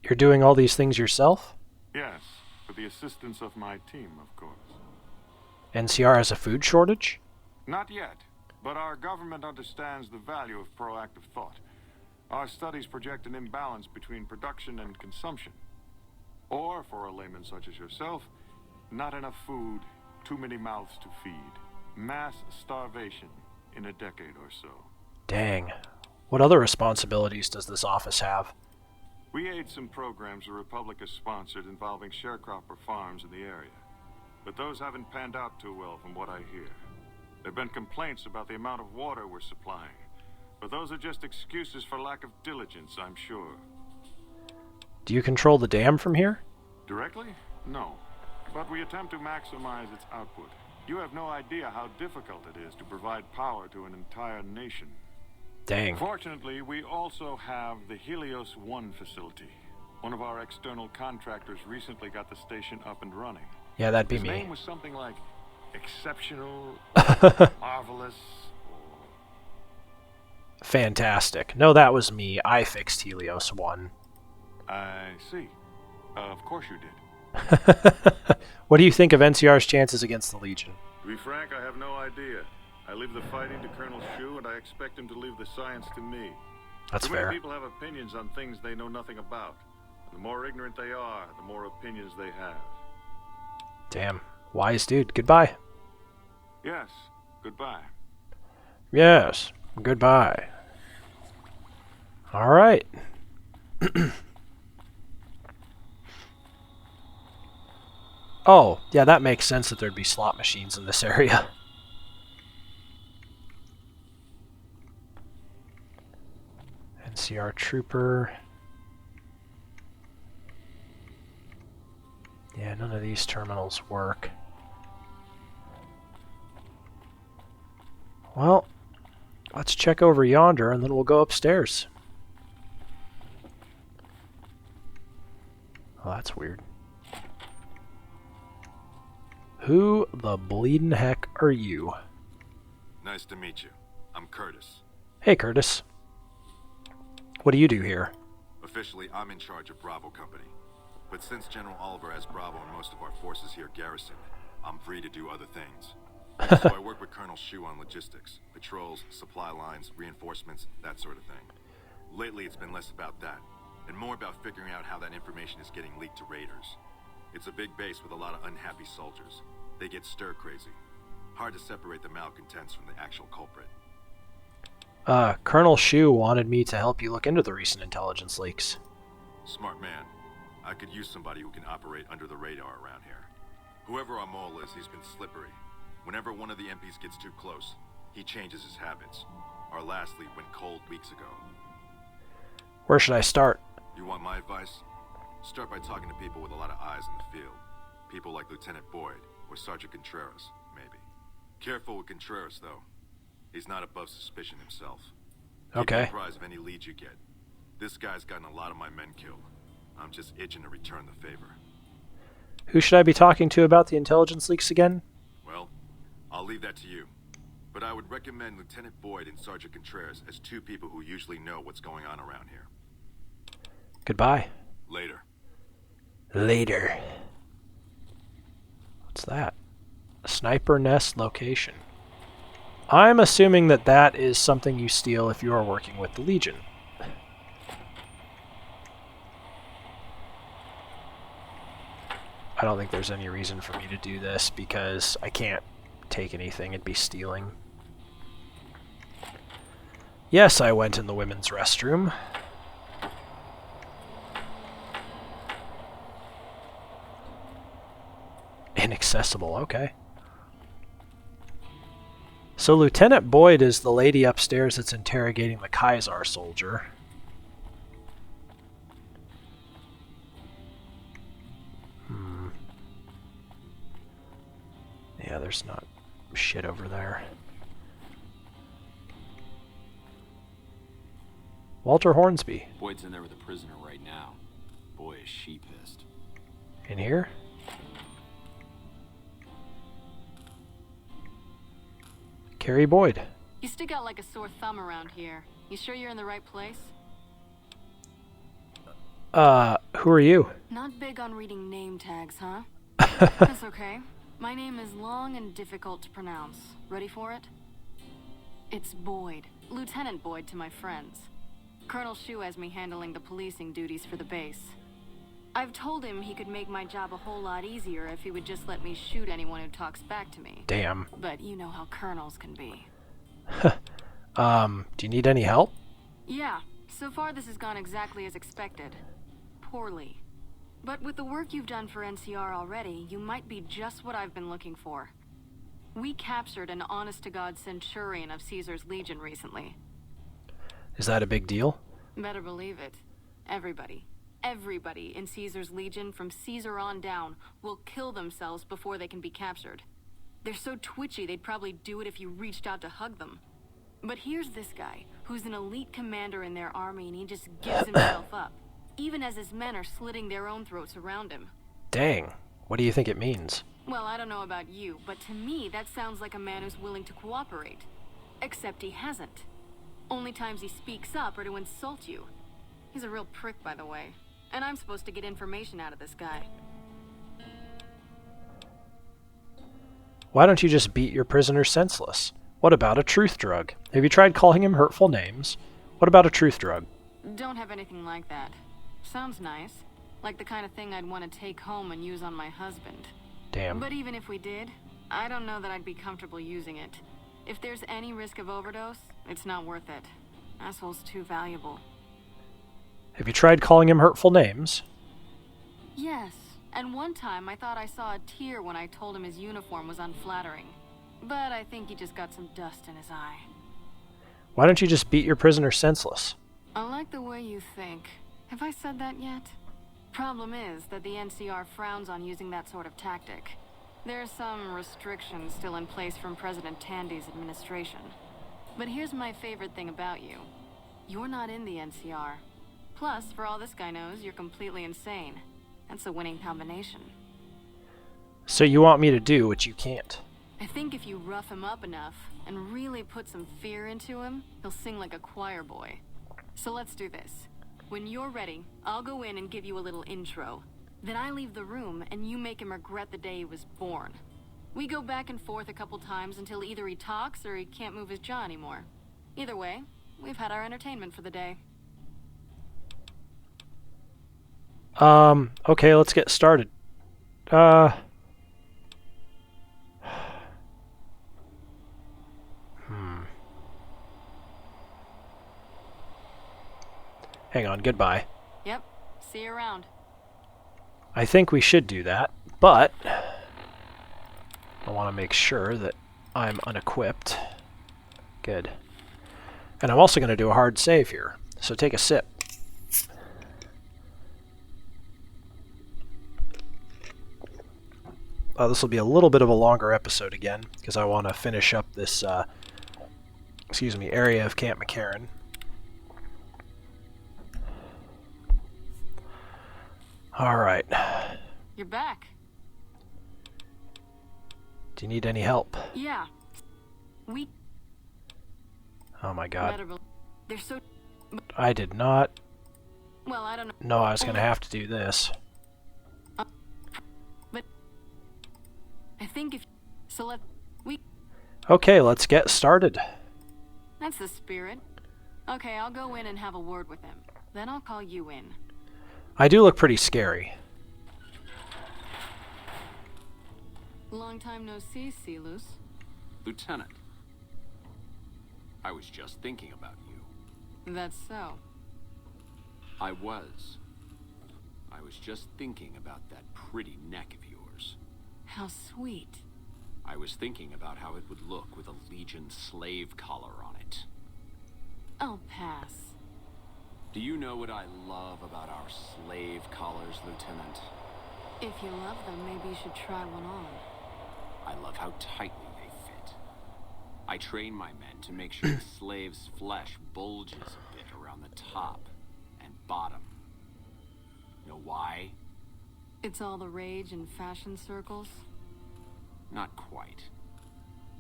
You're doing all these things yourself? Yes, with the assistance of my team, of course. NCR has a food shortage? Not yet, but our government understands the value of proactive thought. Our studies project an imbalance between production and consumption. Or, for a layman such as yourself, not enough food, too many mouths to feed. Mass starvation in a decade or so. Dang. What other responsibilities does this office have? We aid some programs the Republic has sponsored involving sharecropper farms in the area. But those haven't panned out too well from what I hear. There have been complaints about the amount of water we're supplying. But those are just excuses for lack of diligence, I'm sure. Do you control the dam from here? Directly? No. But we attempt to maximize its output. You have no idea how difficult it is to provide power to an entire nation. Dang. Fortunately, we also have the Helios 1 facility. One of our external contractors recently got the station up and running. Yeah, that'd be His me. name was something like exceptional, marvelous. Fantastic. No, that was me. I fixed Helios 1. I see. Of course you did. What do you think of NCR's chances against the Legion? To be frank, I have no idea. I leave the fighting to Colonel Shu, and I expect him to leave the science to me. That's Too fair. many people have opinions on things they know nothing about. And the more ignorant they are, the more opinions they have. Damn. Wise dude. Goodbye. Yes, goodbye. Yes. Goodbye. All right. Oh, yeah, that makes sense that there'd be slot machines in this area. NCR Trooper. Yeah, none of these terminals work. Well, let's check over yonder and then we'll go upstairs. Oh, that's weird. Who the bleeding heck are you? Nice to meet you. I'm Curtis. Hey, Curtis. What do you do here? Officially, I'm in charge of Bravo Company. But since General Oliver has Bravo and most of our forces here garrisoned, I'm free to do other things. So I work with Colonel Shu on logistics, patrols, supply lines, reinforcements, that sort of thing. Lately, it's been less about that, and more about figuring out how that information is getting leaked to raiders. It's a big base with a lot of unhappy soldiers. They get stir-crazy. Hard to separate the malcontents from the actual culprit. Colonel Shu wanted me to help you look into the recent intelligence leaks. Smart man. I could use somebody who can operate under the radar around here. Whoever our mole is, he's been slippery. Whenever one of the MPs gets too close, he changes his habits. Our last lead went cold weeks ago. Where should I start? You want my advice? Start by talking to people with a lot of eyes in the field. People like Lieutenant Boyd or Sergeant Contreras, maybe. Careful with Contreras, though. He's not above suspicion himself. Okay. Keep me apprised of any leads you get. This guy's gotten a lot of my men killed. I'm just itching to return the favor. Who should I be talking to about the intelligence leaks again? Well, I'll leave that to you. But I would recommend Lieutenant Boyd and Sergeant Contreras as two people who usually know what's going on around here. Goodbye. Later. Later. What's that? Sniper nest location. I'm assuming that that is something you steal if you are working with the Legion. I don't think there's any reason for me to do this because I can't take anything. It'd be stealing. Yes, I went in the women's restroom. Inaccessible, okay. So Lieutenant Boyd is the lady upstairs that's interrogating the Kaiser soldier. Yeah, there's not shit over there. Walter Hornsby. Boyd's in there with a prisoner right now. Boy, is she pissed. In here? Carrie Boyd. You stick out like a sore thumb around here. You sure you're in the right place? Who are you? Not big on reading name tags, huh? That's okay. My name is long and difficult to pronounce. Ready for it? It's Boyd. Lieutenant Boyd to my friends. Colonel Shu has me handling the policing duties for the base. I've told him he could make my job a whole lot easier if he would just let me shoot anyone who talks back to me. Damn. But you know how colonels can be. Do you need any help? Yeah, so far this has gone exactly as expected. Poorly. But with the work you've done for NCR already, you might be just what I've been looking for. We captured an honest-to-God centurion of Caesar's Legion recently. Is that a big deal? Better believe it. Everybody in Caesar's Legion from Caesar on down will kill themselves before they can be captured. They're so twitchy they'd probably do it if you reached out to hug them. But here's this guy, who's an elite commander in their army, and he just gives himself up, even as his men are slitting their own throats around him. Dang. What do you think it means? Well, I don't know about you, but to me that sounds like a man who's willing to cooperate. Except he hasn't. Only times he speaks up are to insult you. He's a real prick, by the way. And I'm supposed to get information out of this guy. Why don't you just beat your prisoner senseless? What about a truth drug? Have you tried calling him hurtful names? What about a truth drug? Don't have anything like that. Sounds nice. Like the kind of thing I'd want to take home and use on my husband. Damn. But even if we did, I don't know that I'd be comfortable using it. If there's any risk of overdose, it's not worth it. Asshole's too valuable. Have you tried calling him hurtful names? Yes, and one time I thought I saw a tear when I told him his uniform was unflattering. But I think he just got some dust in his eye. Why don't you just beat your prisoner senseless? I like the way you think. Have I said that yet? Problem is that the NCR frowns on using that sort of tactic. There are some restrictions still in place from President Tandy's administration. But here's my favorite thing about you. You're not in the NCR. Plus, for all this guy knows, you're completely insane. That's a winning combination. So you want me to do what you can't? I think if you rough him up enough and really put some fear into him, he'll sing like a choir boy. So let's do this. When you're ready, I'll go in and give you a little intro. Then I leave the room and you make him regret the day he was born. We go back and forth a couple times until either he talks or he can't move his jaw anymore. Either way, we've had our entertainment for the day. Okay, let's get started. Hang on, goodbye. Yep, see you around. I think we should do that, but I want to make sure that I'm unequipped. Good. And I'm also going to do a hard save here, so take a sip. This will be a little bit of a longer episode again, because I want to finish up this, area of Camp McCarran. Alright. You're back. Do you need any help? Yeah. Oh my god. They're so... I did not Well, I don't know. know I was going to have to do this. But I think if... So Okay, let's get started. That's the spirit. Okay, I'll go in and have a word with him. Then I'll call you in. I do look pretty scary. Long time no see, Celus. Lieutenant, I was just thinking about you. That's so. I was just thinking about that pretty neck of yours. How sweet. I was thinking about how it would look with a Legion slave collar on it. I'll pass. Do you know what I love about our slave collars, Lieutenant? If you love them, maybe you should try one on. I love how tightly they fit. I train my men to make sure the slave's flesh bulges a bit around the top and bottom. Know why? It's all the rage in fashion circles? Not quite.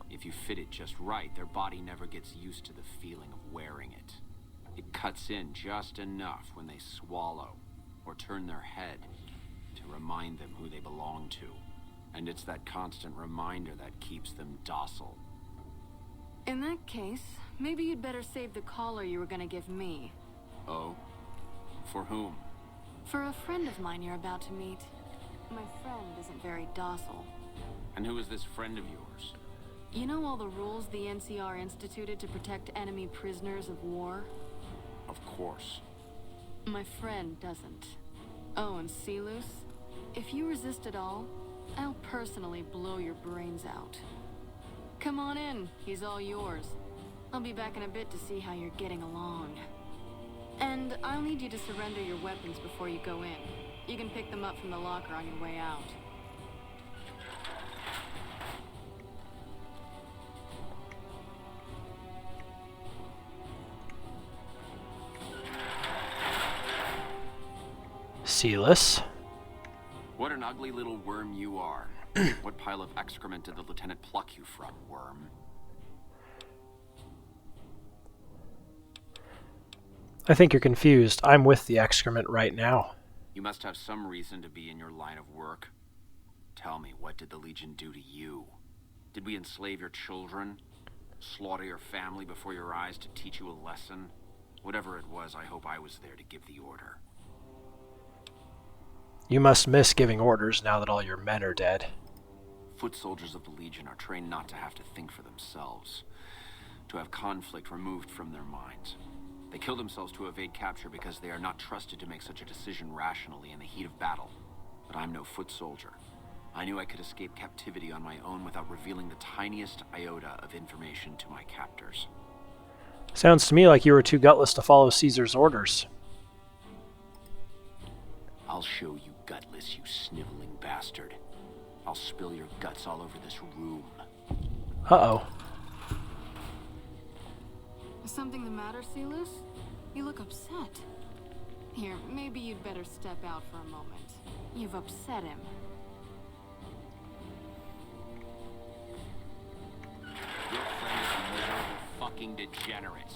If you fit it just right, their body never gets used to the feeling of wearing it. It cuts in just enough when they swallow or turn their head to remind them who they belong to. And it's that constant reminder that keeps them docile. In that case, maybe you'd better save the collar you were gonna give me. Oh? For whom? For a friend of mine you're about to meet. My friend isn't very docile. And who is this friend of yours? You know all the rules the NCR instituted to protect enemy prisoners of war? Of course. My friend doesn't. Oh, and Silus, if you resist at all, I'll personally blow your brains out. Come on in, he's all yours. I'll be back in a bit to see how you're getting along. And I'll need you to surrender your weapons before you go in. You can pick them up from the locker on your way out. Sealess. What an ugly little worm you are. What pile of excrement did the lieutenant pluck you from, worm? I think you're confused. I'm with the excrement right now. You must have some reason to be in your line of work. Tell me, what did the Legion do to you? Did we enslave your children? Slaughter your family before your eyes to teach you a lesson? Whatever it was, I hope I was there to give the order. You must miss giving orders now that all your men are dead. Foot soldiers of the Legion are trained not to have to think for themselves, to have conflict removed from their minds. They kill themselves to evade capture because they are not trusted to make such a decision rationally in the heat of battle. But I'm no foot soldier. I knew I could escape captivity on my own without revealing the tiniest iota of information to my captors. Sounds to me like you were too gutless to follow Caesar's orders. I'll show you gutless, you sniveling bastard. I'll spill your guts all over this room. Uh-oh. Is something the matter, Silus? You look upset. Here, maybe you'd better step out for a moment. You've upset him. Your friend is a miserable fucking degenerate.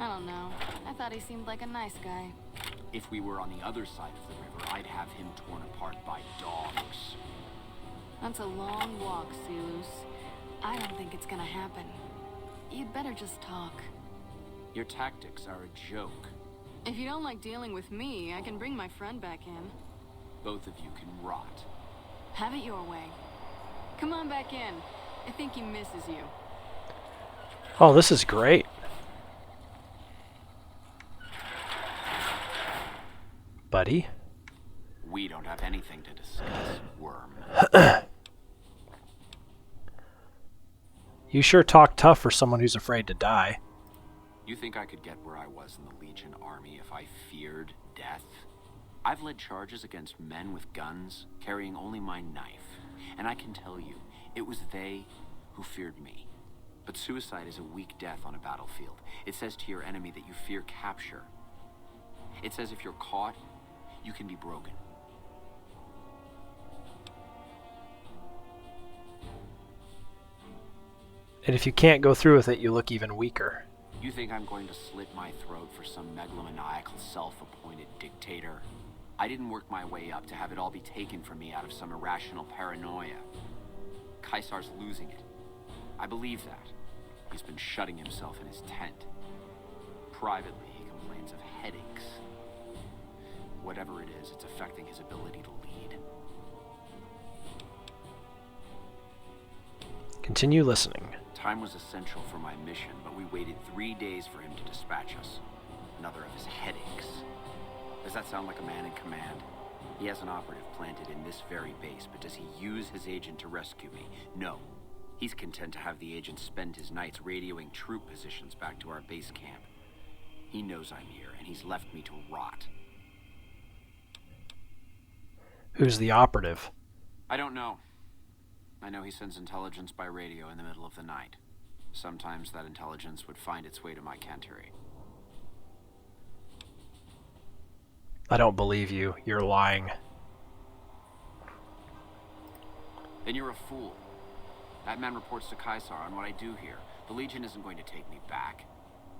I don't know. I thought he seemed like a nice guy. If we were on the other side of the river, I'd have him torn apart by dogs. That's a long walk, Silus. I don't think it's gonna happen. You'd better just talk. Your tactics are a joke. If you don't like dealing with me, I can bring my friend back in. Both of you can rot. Have it your way. Come on back in. I think he misses you. Oh, this is great. Buddy. We don't have anything to discuss, worm. You sure talk tough for someone who's afraid to die. You think I could get where I was in the Legion army if I feared death? I've led charges against men with guns, carrying only my knife. And I can tell you, it was they who feared me. But suicide is a weak death on a battlefield. It says to your enemy that you fear capture. It says if you're caught, you can be broken. And if you can't go through with it, you look even weaker. You think I'm going to slit my throat for some megalomaniacal self-appointed dictator? I didn't work my way up to have it all be taken from me out of some irrational paranoia. Caesar's losing it. I believe that. He's been shutting himself in his tent. Privately, he complains of headaches. Whatever it is, it's affecting his ability to lead. Continue listening. Time was essential for my mission, but we waited 3 days for him to dispatch us. Another of his headaches. Does that sound like a man in command? He has an operative planted in this very base, but does he use his agent to rescue me? No. He's content to have the agent spend his nights radioing troop positions back to our base camp. He knows I'm here, and he's left me to rot. Who's the operative? I don't know. I know he sends intelligence by radio in the middle of the night. Sometimes that intelligence would find its way to my cantery. I don't believe you. You're lying. Then you're a fool. That man reports to Caesar on what I do here. The Legion isn't going to take me back.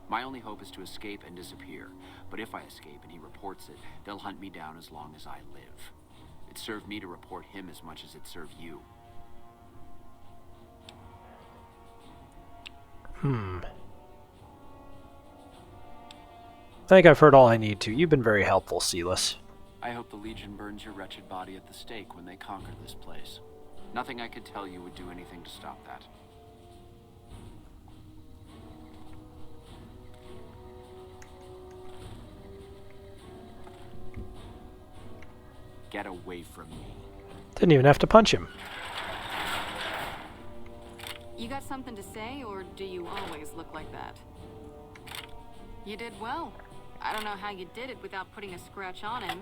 My only hope is to escape and disappear. But if I escape and he reports it, they'll hunt me down as long as I live. It served me to report him as much as it served you. I think I've heard all I need to. You've been very helpful, Silas. I hope the Legion burns your wretched body at the stake when they conquer this place. Nothing I could tell you would do anything to stop that. Get away from me. Didn't even have to punch him. You got something to say, or do you always look like that? You did well. I don't know how you did it without putting a scratch on him,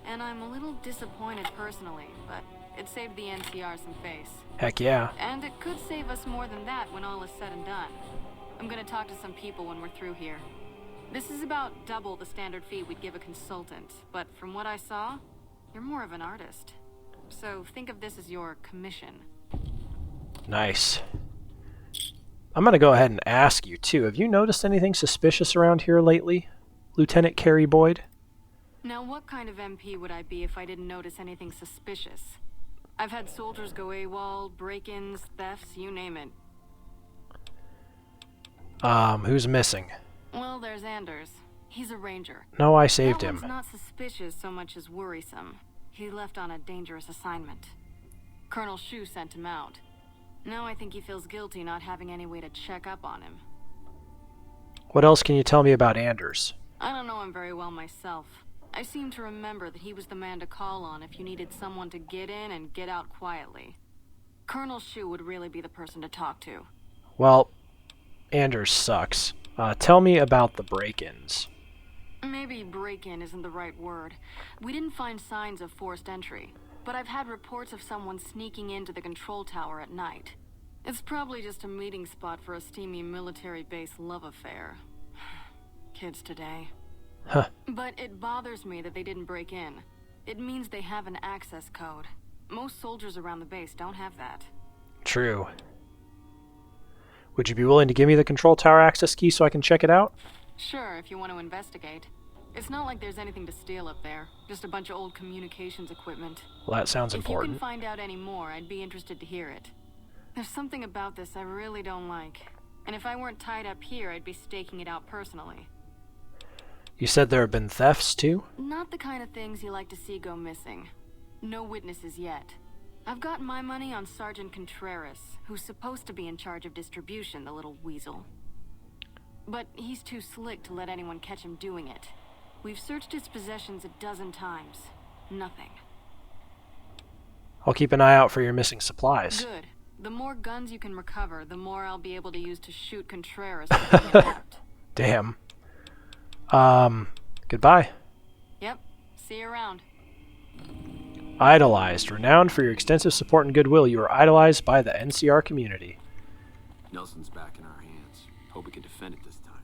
and I'm a little disappointed personally, but it saved the NCR some face. Heck yeah. And it could save us more than that when all is said and done. I'm gonna talk to some people when we're through here. This is about double the standard fee we'd give a consultant, but from what I saw, you're more of an artist. So think of this as your commission. Nice. I'm going to go ahead and ask you, too. Have you noticed anything suspicious around here lately, Lieutenant Carrie Boyd? Now, what kind of MP would I be if I didn't notice anything suspicious? I've had soldiers go AWOL, break-ins, thefts, you name it. Who's missing? Well, there's Anders. He's a ranger. No, I saved That him. one's not suspicious so much as worrisome. He left on a dangerous assignment. Colonel Shu sent him out. Now I think he feels guilty not having any way to check up on him. What else can you tell me about Anders? I don't know him very well myself. I seem to remember that he was the man to call on if you needed someone to get in and get out quietly. Colonel Shu would really be the person to talk to. Well, Anders sucks. Tell me about the break-ins. Maybe break-in isn't the right word. We didn't find signs of forced entry, but I've had reports of someone sneaking into the control tower at night. It's probably just a meeting spot for a steamy military base love affair. Kids today. Huh. But it bothers me that they didn't break in. It means they have an access code. Most soldiers around the base don't have that. True. Would you be willing to give me the control tower access key so I can check it out? Sure, if you want to investigate. It's not like there's anything to steal up there. Just a bunch of old communications equipment. Well, that sounds If you important. can find out any more, I'd be interested to hear it. There's something about this I really don't like. And if I weren't tied up here, I'd be staking it out personally. You said there have been thefts, too? Not the kind of things you like to see go missing. No witnesses yet. I've got my money on Sergeant Contreras, who's supposed to be in charge of distribution, the little weasel. But he's too slick to let anyone catch him doing it. We've searched his possessions a dozen times. Nothing. I'll keep an eye out for your missing supplies. Good. The more guns you can recover, the more I'll be able to use to shoot Contreras when he gets out. Damn. Goodbye. Yep. See you around. Idolized. Renowned for your extensive support and goodwill, you are idolized by the NCR community. Nelson's back in our hands. Hope we can defend it this time.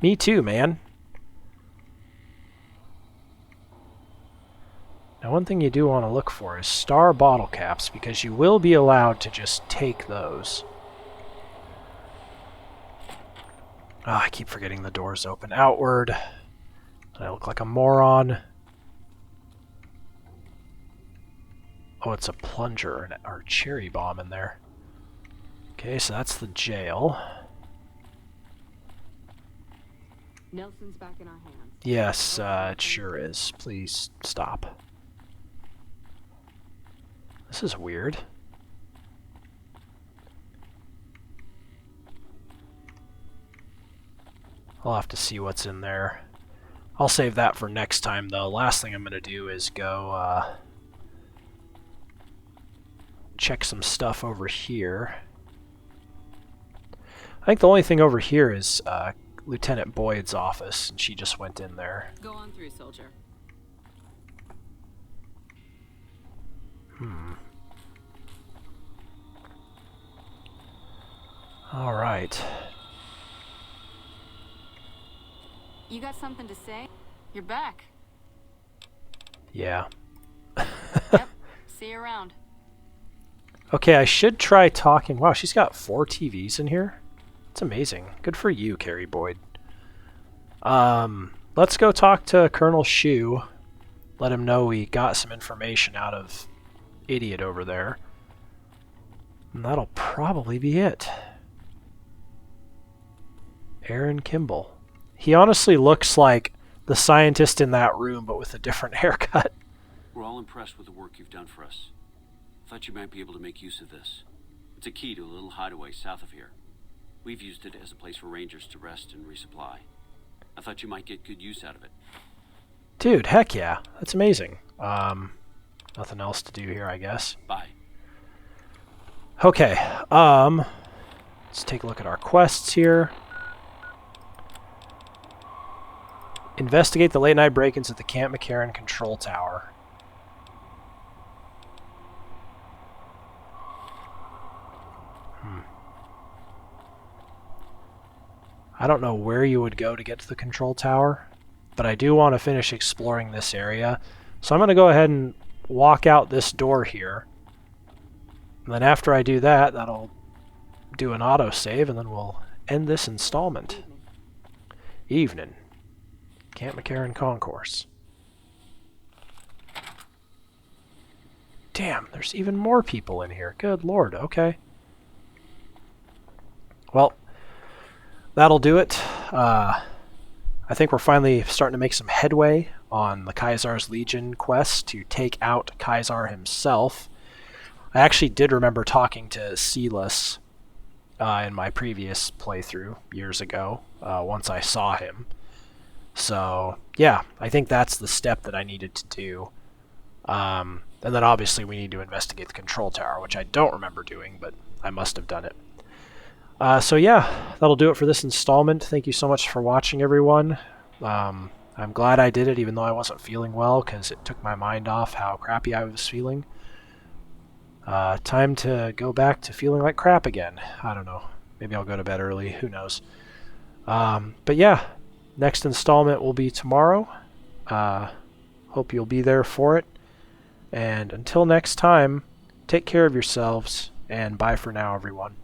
Me too, man. Now, one thing you do want to look for is star bottle caps, because you will be allowed to just take those. I keep forgetting the doors open outward. I look like a moron. Oh, it's a plunger or cherry bomb in there. Okay, so that's the jail. Nelson's back in our hands. Yes, it sure is. Please stop. This is weird. I'll have to see what's in there. I'll save that for next time, though. Last thing I'm going to do is go check some stuff over here. I think the only thing over here is Lieutenant Boyd's office, and she just went in there. Go on through, soldier. All right. You got something to say? You're back. Yeah. Yep. See you around. Okay, I should try talking. Wow, she's got 4 TVs in here. It's amazing. Good for you, Carrie Boyd. Let's go talk to Colonel Shu. Let him know we got some information out of idiot over there. And that'll probably be it. Aaron Kimball. He honestly looks like the scientist in that room, but with a different haircut. We're all impressed with the work you've done for us. Thought you might be able to make use of this. It's a key to a little hideaway south of here. We've used it as a place for rangers to rest and resupply. I thought you might get good use out of it. Dude, heck yeah. That's amazing. Nothing else to do here, I guess. Bye. Okay, let's take a look at our quests here. Investigate the late-night break-ins at the Camp McCarran control tower. I don't know where you would go to get to the control tower, but I do want to finish exploring this area. So I'm going to go ahead and walk out this door here. And then after I do that, that'll do an autosave, and then we'll end this installment. Evening. Camp McCarran Concourse. Damn, there's even more people in here. Good lord, okay. Well, that'll do it. I think we're finally starting to make some headway on the Kaisar's Legion quest to take out Kaisar himself. I actually did remember talking to Silas in my previous playthrough years ago, once I saw him. So, yeah, I think that's the step that I needed to do. And then obviously we need to investigate the control tower, which I don't remember doing, but I must have done it. So yeah, that'll do it for this installment. Thank you so much for watching, everyone. I'm glad I did it, even though I wasn't feeling well, because it took my mind off how crappy I was feeling. Time to go back to feeling like crap again. I don't know. Maybe I'll go to bed early. Who knows? But yeah, next installment will be tomorrow. Hope you'll be there for it. And until next time, take care of yourselves, and bye for now, everyone.